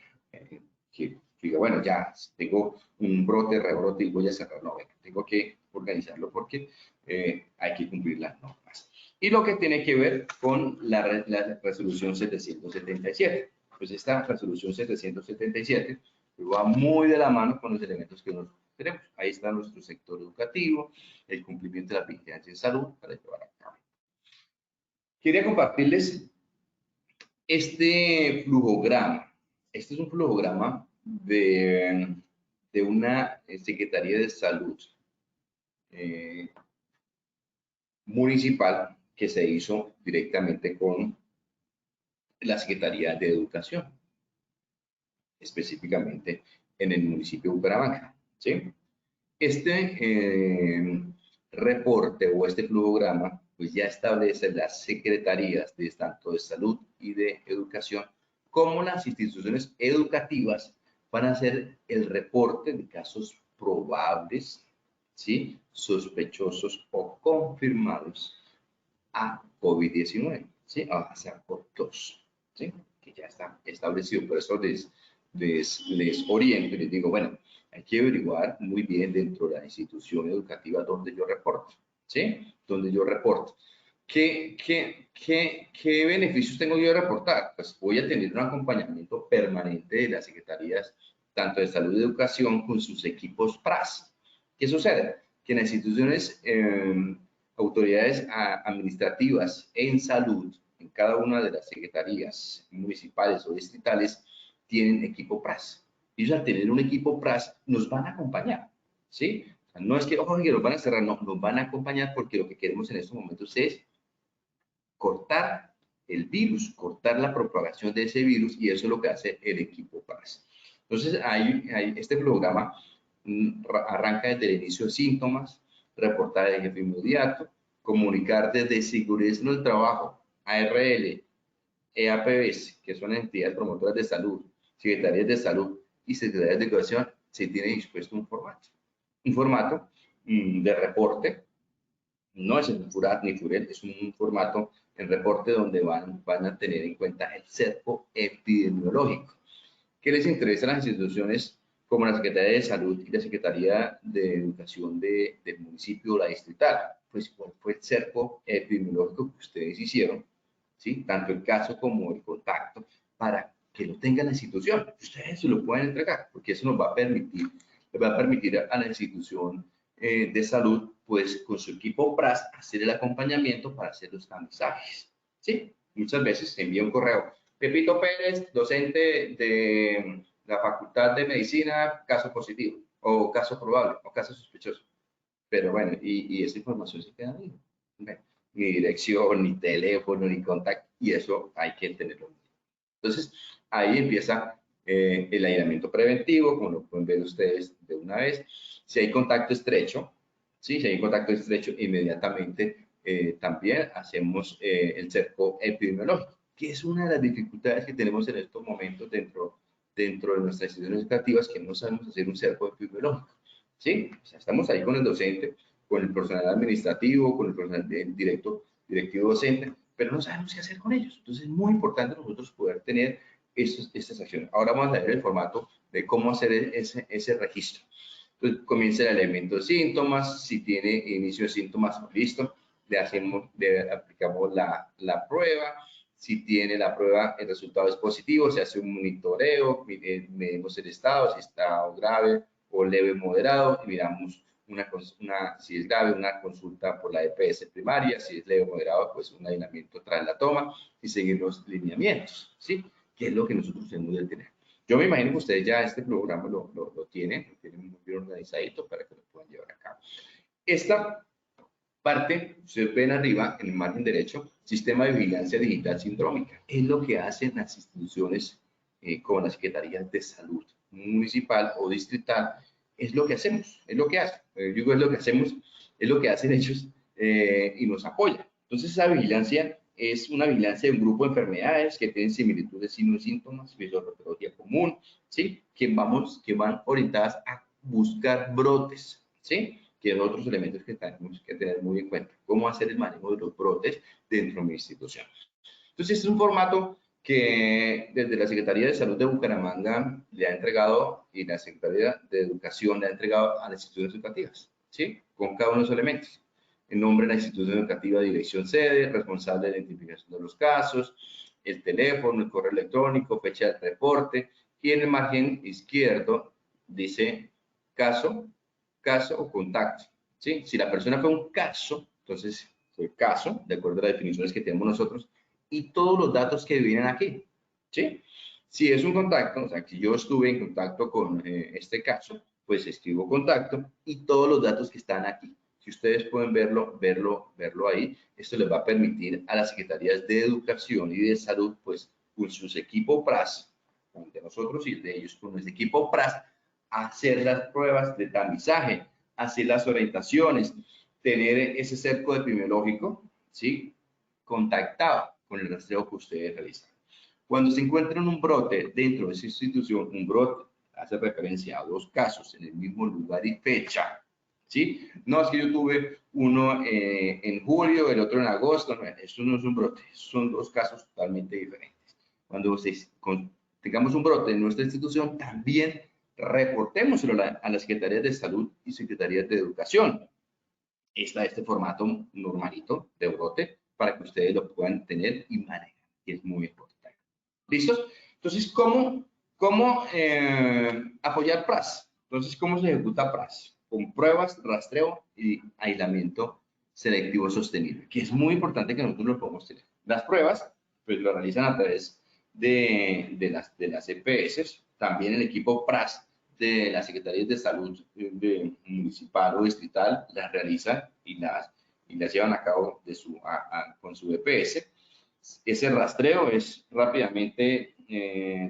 que diga, bueno, ya tengo un brote, rebrote y voy a cerrar. No, tengo que organizarlo porque hay que cumplir las normas. Y lo que tiene que ver con la resolución 777. Pues esta resolución 777 va muy de la mano con los elementos que nosotros tenemos. Ahí está nuestro sector educativo, el cumplimiento de la vigilancia de salud para llevar a cabo. Quería compartirles este flujograma. Este es un flujograma de una Secretaría de Salud municipal que se hizo directamente con la Secretaría de Educación, específicamente en el municipio de Bucaramanga, ¿sí? Este reporte o este flujograma pues ya establece las secretarías de tanto de salud y de educación como las instituciones educativas van a hacer el reporte de casos probables, ¿sí? Sospechosos o confirmados a COVID-19, ¿sí? A SARS-CoV-2, ¿sí? Que ya está establecido. Por eso les oriento y les digo, bueno, hay que averiguar muy bien dentro de la institución educativa donde yo reporto, ¿sí? Donde yo reporto. ¿Qué beneficios tengo yo de reportar? Pues voy a tener un acompañamiento permanente de las secretarías, tanto de salud y educación, con sus equipos PRAS. ¿Qué sucede? Que en las instituciones, autoridades administrativas en salud, en cada una de las secretarías municipales o distritales, tienen equipo PRAS. Ellos al tener un equipo PRAS nos van a acompañar, ¿sí? O sea, no es que, ojo, que nos van a cerrar, no, nos van a acompañar porque lo que queremos en estos momentos es cortar el virus, cortar la propagación de ese virus y eso es lo que hace el equipo PRAS. Entonces, este programa arranca desde el inicio de síntomas, reportar el jefe inmediato, comunicar desde seguridad en el trabajo, ARL, EAPBs, que son entidades promotoras de salud, secretarías de salud y secretarías de educación, se tiene dispuesto un formato de reporte No es el FURAT ni FUREL, es un formato en reporte donde van a tener en cuenta el cerco epidemiológico. ¿Qué les interesa a las instituciones como la Secretaría de Salud y la Secretaría de Educación del municipio o la distrital? Pues cuál fue el cerco epidemiológico que ustedes hicieron, ¿sí? Tanto el caso como el contacto, para que lo tenga la institución. Ustedes se lo pueden entregar, porque eso nos va a permitir, le va a permitir a la institución de salud, pues con su equipo PRAS, hacer el acompañamiento para hacer los tamizajes, ¿sí? Muchas veces se envía un correo. Pepito Pérez, docente de la Facultad de Medicina, caso positivo, o caso probable, o caso sospechoso. Pero bueno, y esa información se queda ahí. Ni dirección, ni teléfono, ni contacto, y eso hay que tenerlo. Entonces, ahí empieza el aislamiento preventivo, como lo pueden ver ustedes de una vez. Si hay contacto estrecho, ¿sí? Si hay contacto estrecho, inmediatamente también hacemos el cerco epidemiológico, que es una de las dificultades que tenemos en estos momentos dentro de nuestras instituciones educativas, que no sabemos hacer un cerco epidemiológico, ¿sí? O sea, estamos ahí con el docente, con el personal administrativo, con el personal directivo docente, pero no sabemos qué hacer con ellos. Entonces es muy importante nosotros poder tener estas acciones. Ahora vamos a ver el formato de cómo hacer ese registro. Entonces comienza el elemento de síntomas, si tiene inicio de síntomas, listo, le aplicamos la prueba. Si tiene la prueba, el resultado es positivo, se hace un monitoreo, medimos el estado, si está grave o leve moderado, y miramos si es grave, una consulta por la EPS primaria, si es leve o moderado, pues un aislamiento tras la toma y seguir los lineamientos, ¿sí? Que es lo que nosotros tenemos que tener. Yo me imagino que ustedes ya este programa lo tienen muy bien organizadito para que lo puedan llevar a cabo. Esta parte, ustedes ven arriba, en el margen derecho, Sistema de Vigilancia Digital Sindrómica. Es lo que hacen las instituciones como las Secretarías de Salud municipal o distrital. Es lo que hacemos, es lo que hacen. Yo digo es lo que hacemos, es lo que hacen ellos y nos apoyan. Entonces, esa vigilancia es una vigilancia de un grupo de enfermedades que tienen similitud de signos y síntomas, fisiopatología común, ¿sí? Que van orientadas a buscar brotes, ¿sí? Que son otros elementos que tenemos que tener muy en cuenta. Cómo hacer el manejo de los brotes dentro de mi institución. Entonces, este es un formato que desde la Secretaría de Salud de Bucaramanga le ha entregado y la Secretaría de Educación le ha entregado a las instituciones educativas, ¿sí? Con cada uno de los elementos. El nombre de la institución educativa, dirección sede, responsable de la identificación de los casos, el teléfono, el correo electrónico, fecha del reporte, y en el margen izquierdo dice caso o contacto, ¿sí? Si la persona fue un caso, entonces fue caso, de acuerdo a las definiciones que tenemos nosotros, y todos los datos que vienen aquí, ¿sí? Si es un contacto, o sea, que yo estuve en contacto con este caso, pues escribo contacto y todos los datos que están aquí. Si ustedes pueden verlo ahí, esto les va a permitir a las secretarías de Educación y de Salud, pues con sus equipos PRAS, con de nosotros y de ellos, con nuestro equipo PRAS, hacer las pruebas de tamizaje, hacer las orientaciones, tener ese cerco epidemiológico, ¿sí? Contactado con el rastreo que ustedes realizan. Cuando se encuentra un brote dentro de esa institución, un brote hace referencia a dos casos en el mismo lugar y fecha, ¿sí? No es que yo tuve uno en julio, el otro en agosto, no, eso no es un brote, son dos casos totalmente diferentes. Cuando tengamos un brote en nuestra institución, también reportémoslo a las secretarías de salud y secretarías de educación. Está este formato normalito de brote para que ustedes lo puedan tener y manejar, y es muy importante. ¿Listos? Entonces, ¿cómo apoyar PRAS? Entonces, ¿cómo se ejecuta PRAS? Con pruebas, rastreo y aislamiento selectivo sostenible, que es muy importante que nosotros lo podamos tener. Las pruebas, pues lo realizan a través de las EPS, también el equipo PRAS de las Secretarías de Salud municipal o distrital las realizan y las llevan a cabo con su EPS. Ese rastreo es rápidamente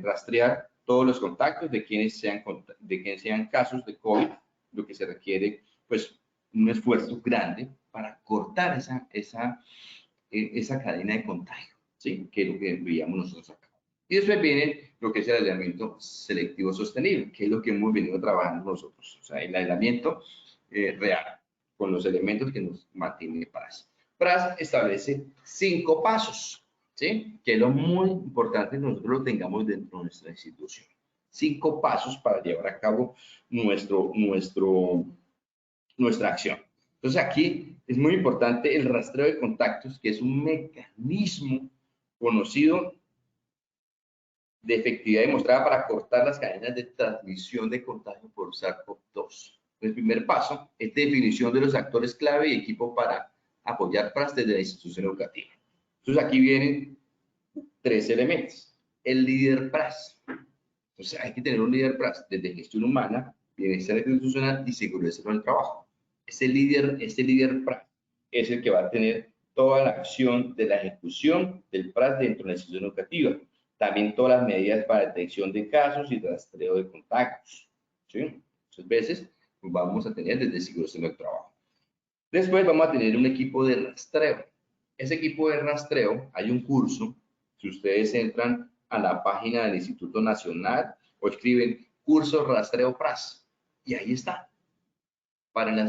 rastrear todos los contactos de quienes sean casos de COVID, lo que se requiere, pues, un esfuerzo grande para cortar esa cadena de contagio, ¿sí? Que es lo que veíamos nosotros acá. Y después viene lo que es el aislamiento selectivo sostenible, que es lo que hemos venido trabajando nosotros, o sea, el aislamiento real. con los elementos que nos mantiene PRAS. PRAS establece 5 pasos, ¿sí? Que es lo muy importante que nosotros lo tengamos dentro de nuestra institución. 5 pasos para llevar a cabo nuestra acción. Entonces aquí es muy importante el rastreo de contactos, que es un mecanismo conocido de efectividad demostrada para cortar las cadenas de transmisión de contagio por SARS-CoV-2. El primer paso es definición de los actores clave y equipo para apoyar PRAS desde la institución educativa. Entonces aquí vienen 3 elementos. El líder PRAS. Entonces hay que tener un líder PRAS desde gestión humana, bienestar institucional y seguridad del trabajo. Este líder PRAS es el que va a tener toda la acción de la ejecución del PRAS dentro de la institución educativa. También todas las medidas para detección de casos y rastreo de contactos. ¿Sí? Muchas veces vamos a tener desde seguridad del trabajo. Después vamos a tener un equipo de rastreo. Ese equipo de rastreo, hay un curso, si ustedes entran a la página del Instituto Nacional o escriben curso rastreo PRAS, y ahí está. Para el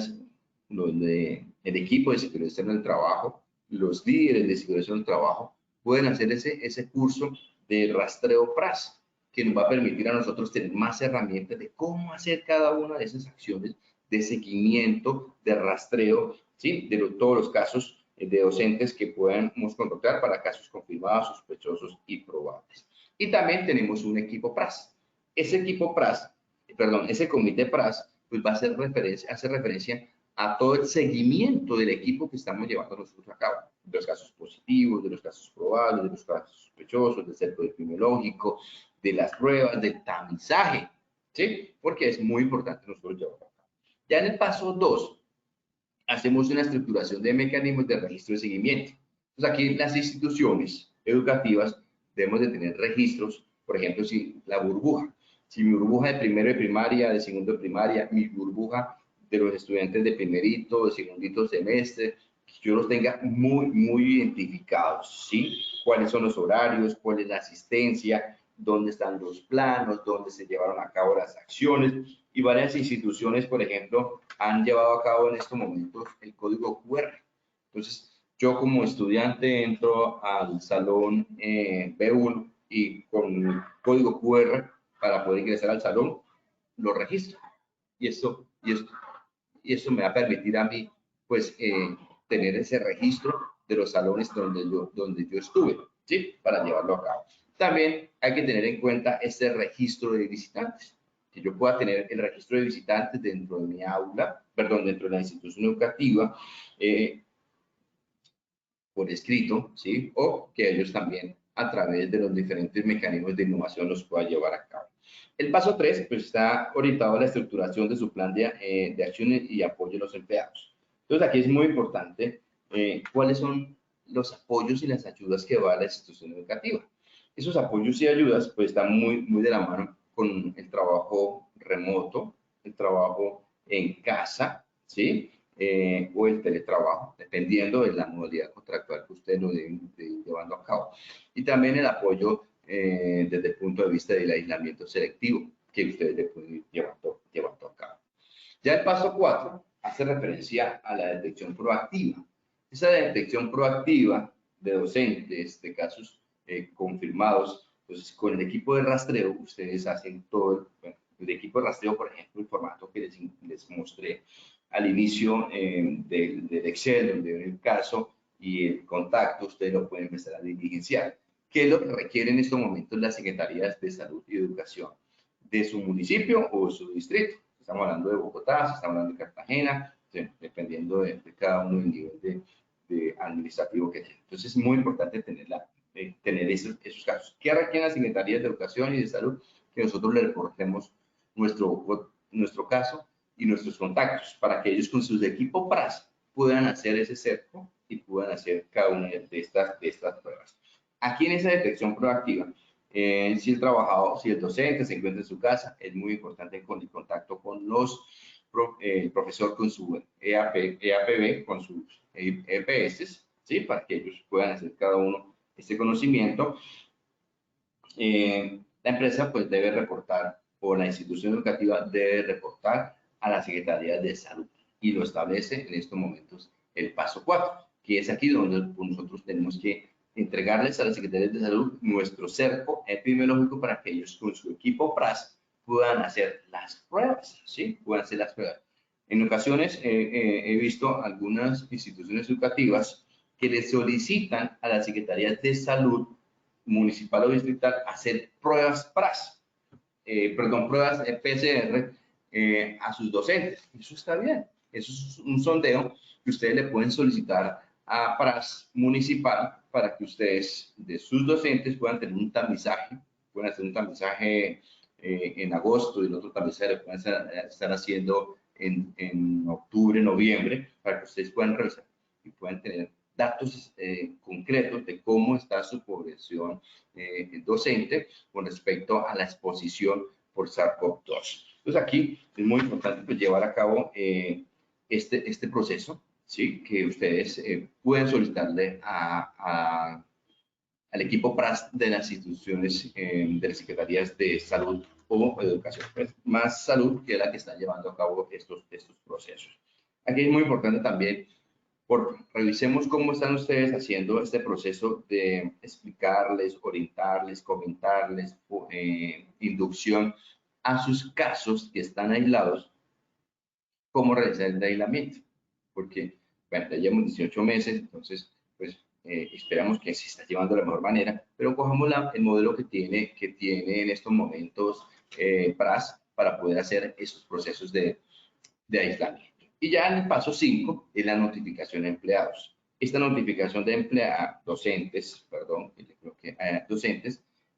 equipo de seguridad del trabajo, los líderes de seguridad del trabajo pueden hacer ese curso de rastreo PRAS, que nos va a permitir a nosotros tener más herramientas de cómo hacer cada una de esas acciones de seguimiento, de rastreo, ¿sí? De todos los casos de docentes que podamos contactar para casos confirmados, sospechosos y probables. Y también tenemos un equipo PRAS. Ese equipo PRAS, ese comité PRAS, pues va a hacer referencia a todo el seguimiento del equipo que estamos llevando nosotros a cabo, de los casos positivos, de los casos probables, de los casos sospechosos, del cerco epidemiológico, de las pruebas, del tamizaje, ¿sí? Porque es muy importante nosotros llevarlo a cabo. Ya en el paso 2, hacemos una estructuración de mecanismos de registro de seguimiento. Entonces, aquí las instituciones educativas debemos de tener registros, por ejemplo, si la burbuja, si mi burbuja de primero de primaria, de segundo de primaria, mi burbuja de los estudiantes de primerito, de segundito semestre, que yo los tenga muy identificados, ¿sí? Cuáles son los horarios, cuál es la asistencia, dónde están los planos, dónde se llevaron a cabo las acciones, y varias instituciones, por ejemplo, han llevado a cabo en estos momentos el código QR. Entonces, yo como estudiante entro al salón B1 y con el código QR para poder ingresar al salón, lo registro. Y esto me va a permitir a mí, pues, tener ese registro de los salones donde yo estuve, ¿sí? Para llevarlo a cabo. También hay que tener en cuenta este registro de visitantes, que yo pueda tener el registro de visitantes dentro de mi aula, perdón, dentro de la institución educativa, por escrito, ¿sí? O que ellos también a través de los diferentes mecanismos de innovación los puedan llevar a cabo. El paso 3 pues, está orientado a la estructuración de su plan de acciones y apoyo a los empleados. Entonces, aquí es muy importante cuáles son los apoyos y las ayudas que va a la institución educativa. Esos apoyos y ayudas pues, están muy de la mano con el trabajo remoto, el trabajo en casa, ¿sí? O el teletrabajo, dependiendo de la modalidad contractual que ustedes lo deben ir llevando a cabo. Y también el apoyo desde el punto de vista del aislamiento selectivo que ustedes le pueden ir llevando a cabo. Ya el paso 4 hace referencia a la detección proactiva. Esa detección proactiva de docentes de casos confirmados, pues con el equipo de rastreo ustedes hacen todo, el equipo de rastreo, por ejemplo, el formato que les mostré al inicio del Excel, donde ven el caso y el contacto, ustedes lo pueden empezar a diligenciar. ¿Qué es lo que requieren en estos momentos las secretarías de salud y educación de su municipio o de su distrito? Estamos hablando de Bogotá, estamos hablando de Cartagena, dependiendo de cada uno del nivel de administrativo que tiene. Entonces es muy importante tener esos casos. ¿Qué requieren las secretarías de educación y de salud? Que nosotros les reportemos nuestro caso y nuestros contactos para que ellos con sus equipos PRAS puedan hacer ese cerco y puedan hacer cada una de estas pruebas. Aquí en esa detección proactiva, si el docente se encuentra en su casa, es muy importante con el contacto con el profesor con su EAPB, con sus EPS, ¿sí? Para que ellos puedan hacer cada uno este conocimiento. La empresa pues debe reportar, o la institución educativa debe reportar a la Secretaría de Salud. y lo establece en estos momentos el paso 4, que es aquí donde nosotros tenemos que entregarles a las Secretarías de Salud nuestro cerco epidemiológico para que ellos con su equipo PRAS puedan hacer las pruebas, ¿sí? Puedan hacer las pruebas. En ocasiones he visto algunas instituciones educativas que le solicitan a las Secretarías de Salud municipal o distrital hacer pruebas PRAS, pruebas PCR a sus docentes. Eso está bien. Eso es un sondeo que ustedes le pueden solicitar a PRAS municipal para que ustedes de sus docentes puedan tener un tamizaje, pueden hacer un tamizaje en agosto y el otro tamizaje lo pueden estar haciendo en octubre, noviembre, para que ustedes puedan revisar y puedan tener datos concretos de cómo está su población docente con respecto a la exposición por SARS-CoV-2. Entonces aquí es muy importante pues, llevar a cabo este proceso, ¿sí? Que ustedes pueden solicitarle al equipo PRAS de las instituciones de las Secretarías de Salud o Educación. Pues, más salud que es la que está llevando a cabo estos procesos. Aquí es muy importante también revisemos cómo están ustedes haciendo este proceso de explicarles, orientarles, comentarles, inducción a sus casos que están aislados, cómo realizar el aislamiento. Porque, bueno, ya llevamos 18 meses, entonces, pues, esperamos que se está llevando de la mejor manera, pero cojamos el modelo que tiene en estos momentos PRAS para poder hacer esos procesos de aislamiento. Y ya en el paso 5 es la notificación de empleados. Esta notificación de docentes,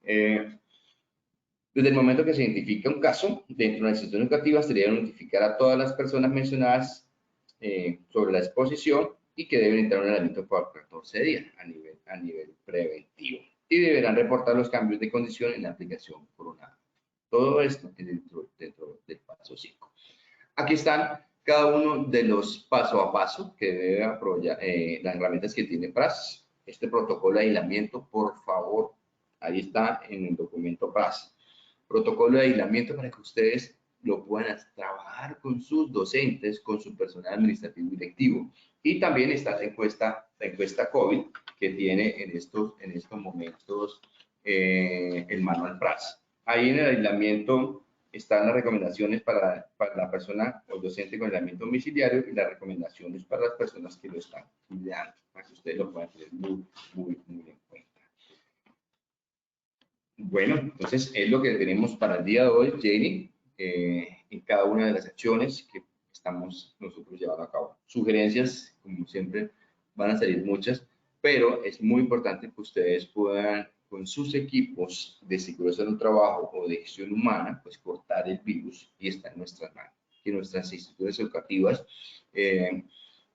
desde el momento que se identifica un caso dentro de una institución educativa, se debe notificar a todas las personas mencionadas sobre la exposición y que deben entrar en un aislamiento por 14 días a nivel preventivo. Y deberán reportar los cambios de condición en la aplicación coronada. Todo esto dentro del paso 5. Aquí están cada uno de los paso a paso que debe aprovechar las herramientas que tiene PRAS. Este protocolo de aislamiento, por favor, ahí está en el documento PRAS. Protocolo de aislamiento para que ustedes lo puedan trabajar con sus docentes, con su personal administrativo y directivo. Y también está la encuesta COVID que tiene en estos momentos el manual PRAS. Ahí en el aislamiento están las recomendaciones para la persona o el docente con aislamiento domiciliario y las recomendaciones para las personas que lo están cuidando, para que ustedes lo puedan tener muy en cuenta. Bueno, entonces es lo que tenemos para el día de hoy, Jenny, en cada una de las acciones que estamos nosotros llevando a cabo. Sugerencias, como siempre, van a salir muchas, pero es muy importante que ustedes puedan, con sus equipos de seguridad del trabajo o de gestión humana, pues cortar el virus y está en nuestras manos. Que nuestras instituciones educativas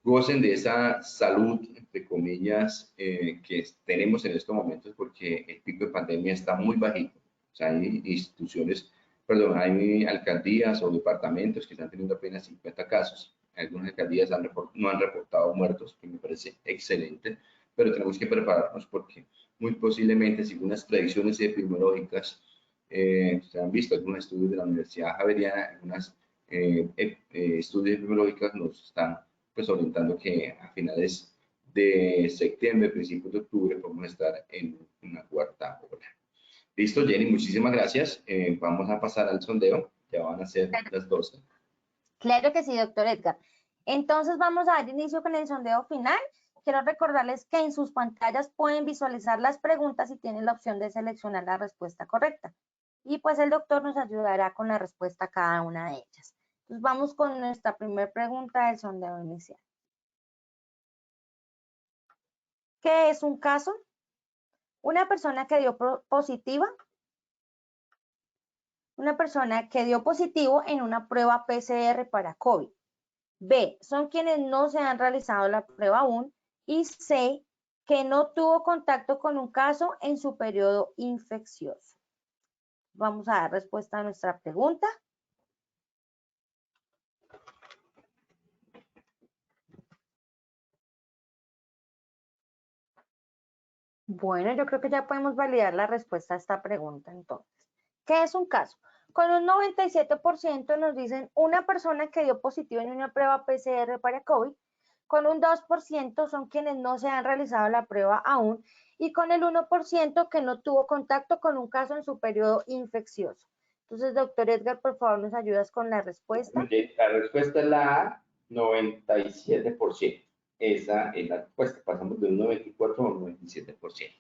gocen de esa salud, entre comillas, que tenemos en estos momentos porque el pico de pandemia está muy bajito. O sea, hay hay alcaldías o departamentos que están teniendo apenas 50 casos. Algunas alcaldías no han reportado muertos, que me parece excelente, pero tenemos que prepararnos porque muy posiblemente, según las predicciones epidemiológicas, se han visto algunos estudios de la Universidad Javeriana, algunos estudios epidemiológicos nos están pues orientando que a finales de septiembre, principios de octubre, podemos estar en una cuarta ola. Listo, Jenny, muchísimas gracias. Vamos a pasar al sondeo, ya van a ser las 12. Claro que sí, doctor Edgar. Entonces vamos a dar inicio con el sondeo final. Quiero recordarles que en sus pantallas pueden visualizar las preguntas y tienen la opción de seleccionar la respuesta correcta. Y pues el doctor nos ayudará con la respuesta a cada una de ellas. Entonces vamos con nuestra primera pregunta del sondeo inicial. ¿Qué es un caso? Una persona que dio positiva. Una persona que dio positivo en una prueba PCR para COVID. B, son quienes no se han realizado la prueba aún. Y C, que no tuvo contacto con un caso en su periodo infeccioso. Vamos a dar respuesta a nuestra pregunta. Bueno, yo creo que ya podemos validar la respuesta a esta pregunta entonces. ¿Qué es un caso? Con un 97% nos dicen una persona que dio positivo en una prueba PCR para COVID. Con un 2% son quienes no se han realizado la prueba aún. Y con el 1% que no tuvo contacto con un caso en su periodo infeccioso. Entonces, doctor Edgar, por favor, ¿nos ayudas con la respuesta? La respuesta es la A, 97%. Esa es la respuesta. Pasamos de un 94 a un 97%.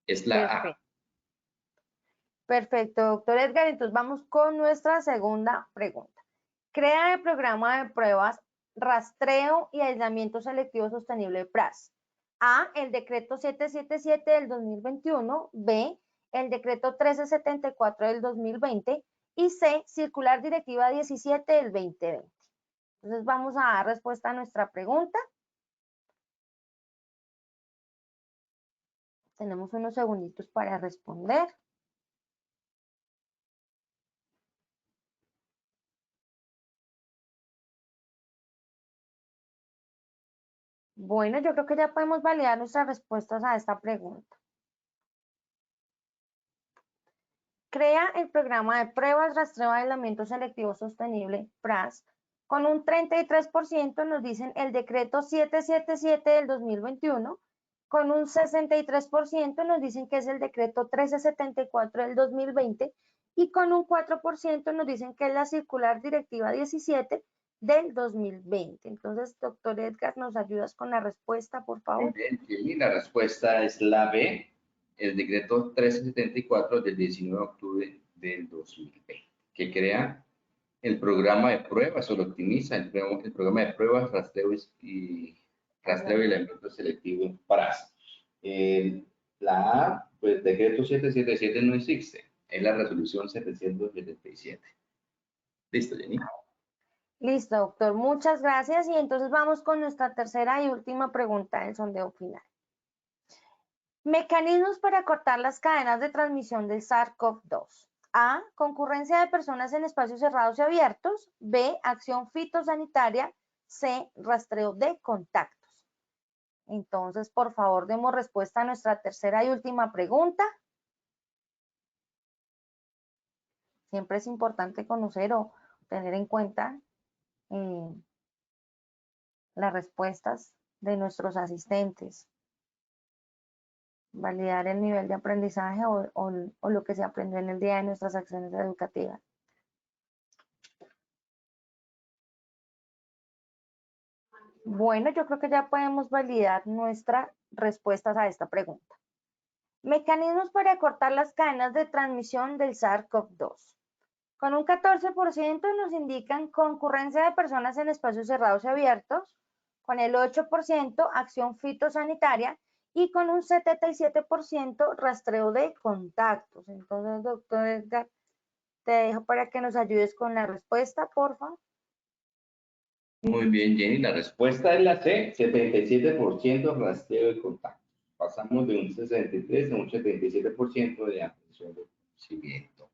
Es la A. Perfecto, doctor Edgar. Entonces vamos con nuestra segunda pregunta. Crea el programa de pruebas, rastreo y aislamiento selectivo sostenible PRAS. A, el decreto 777 del 2021. B, el decreto 1374 del 2020. Y C, circular directiva 17 del 2020. Entonces vamos a dar respuesta a nuestra pregunta. Tenemos unos segunditos para responder. Bueno, yo creo que ya podemos validar nuestras respuestas a esta pregunta. Crea el programa de pruebas, rastreo, aislamiento selectivo sostenible, PRAS. Con un 33% nos dicen el decreto 777 del 2021. Con un 63% nos dicen que es el decreto 1374 del 2020. Y con un 4% nos dicen que es la circular directiva 17 del 2020. Entonces, doctor Edgar, ¿nos ayudas con la respuesta, por favor? Muy bien, Jenny, la respuesta es la B, el decreto 1374 del 19 de octubre del 2020, que crea el programa de pruebas o lo optimiza, el programa de pruebas, rastreo y aislamiento selectivo PRAS. La A, pues decreto 777 no existe, es la resolución 777. Listo, Jenny. Listo, doctor. Muchas gracias. Y entonces vamos con nuestra tercera y última pregunta del sondeo final. Mecanismos para cortar las cadenas de transmisión del SARS-CoV-2. A, concurrencia de personas en espacios cerrados y abiertos. B, acción fitosanitaria. C, rastreo de contactos. Entonces, por favor, demos respuesta a nuestra tercera y última pregunta. Siempre es importante conocer o tener en cuenta las respuestas de nuestros asistentes. Validar el nivel de aprendizaje o lo que se aprendió en el día de nuestras acciones educativas. Bueno, yo creo que ya podemos validar nuestras respuestas a esta pregunta. Mecanismos para cortar las cadenas de transmisión del SARS-CoV-2. Con un 14% nos indican concurrencia de personas en espacios cerrados y abiertos, con el 8% acción fitosanitaria y con un 77% rastreo de contactos. Entonces, doctor Edgar, te dejo para que nos ayudes con la respuesta, por favor. Muy bien, Jenny, la respuesta es la C, 77% rastreo de contactos. Pasamos de un 63 a un 77% de atención de conocimiento.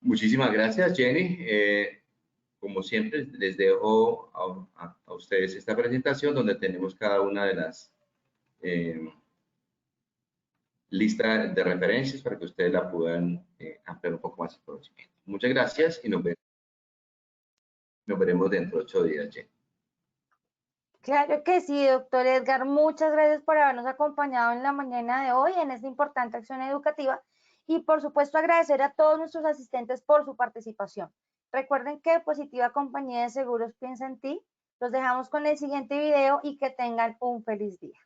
Muchísimas gracias, Jenny. Como siempre, les dejo a ustedes esta presentación donde tenemos cada una de las listas de referencias para que ustedes la puedan ampliar un poco más el conocimiento. Muchas gracias y nos veremos dentro de 8 días, Jenny. Claro que sí, doctor Edgar. Muchas gracias por habernos acompañado en la mañana de hoy en esta importante acción educativa y por supuesto agradecer a todos nuestros asistentes por su participación. Recuerden que Positiva Compañía de Seguros piensa en ti. Los dejamos con el siguiente video y que tengan un feliz día.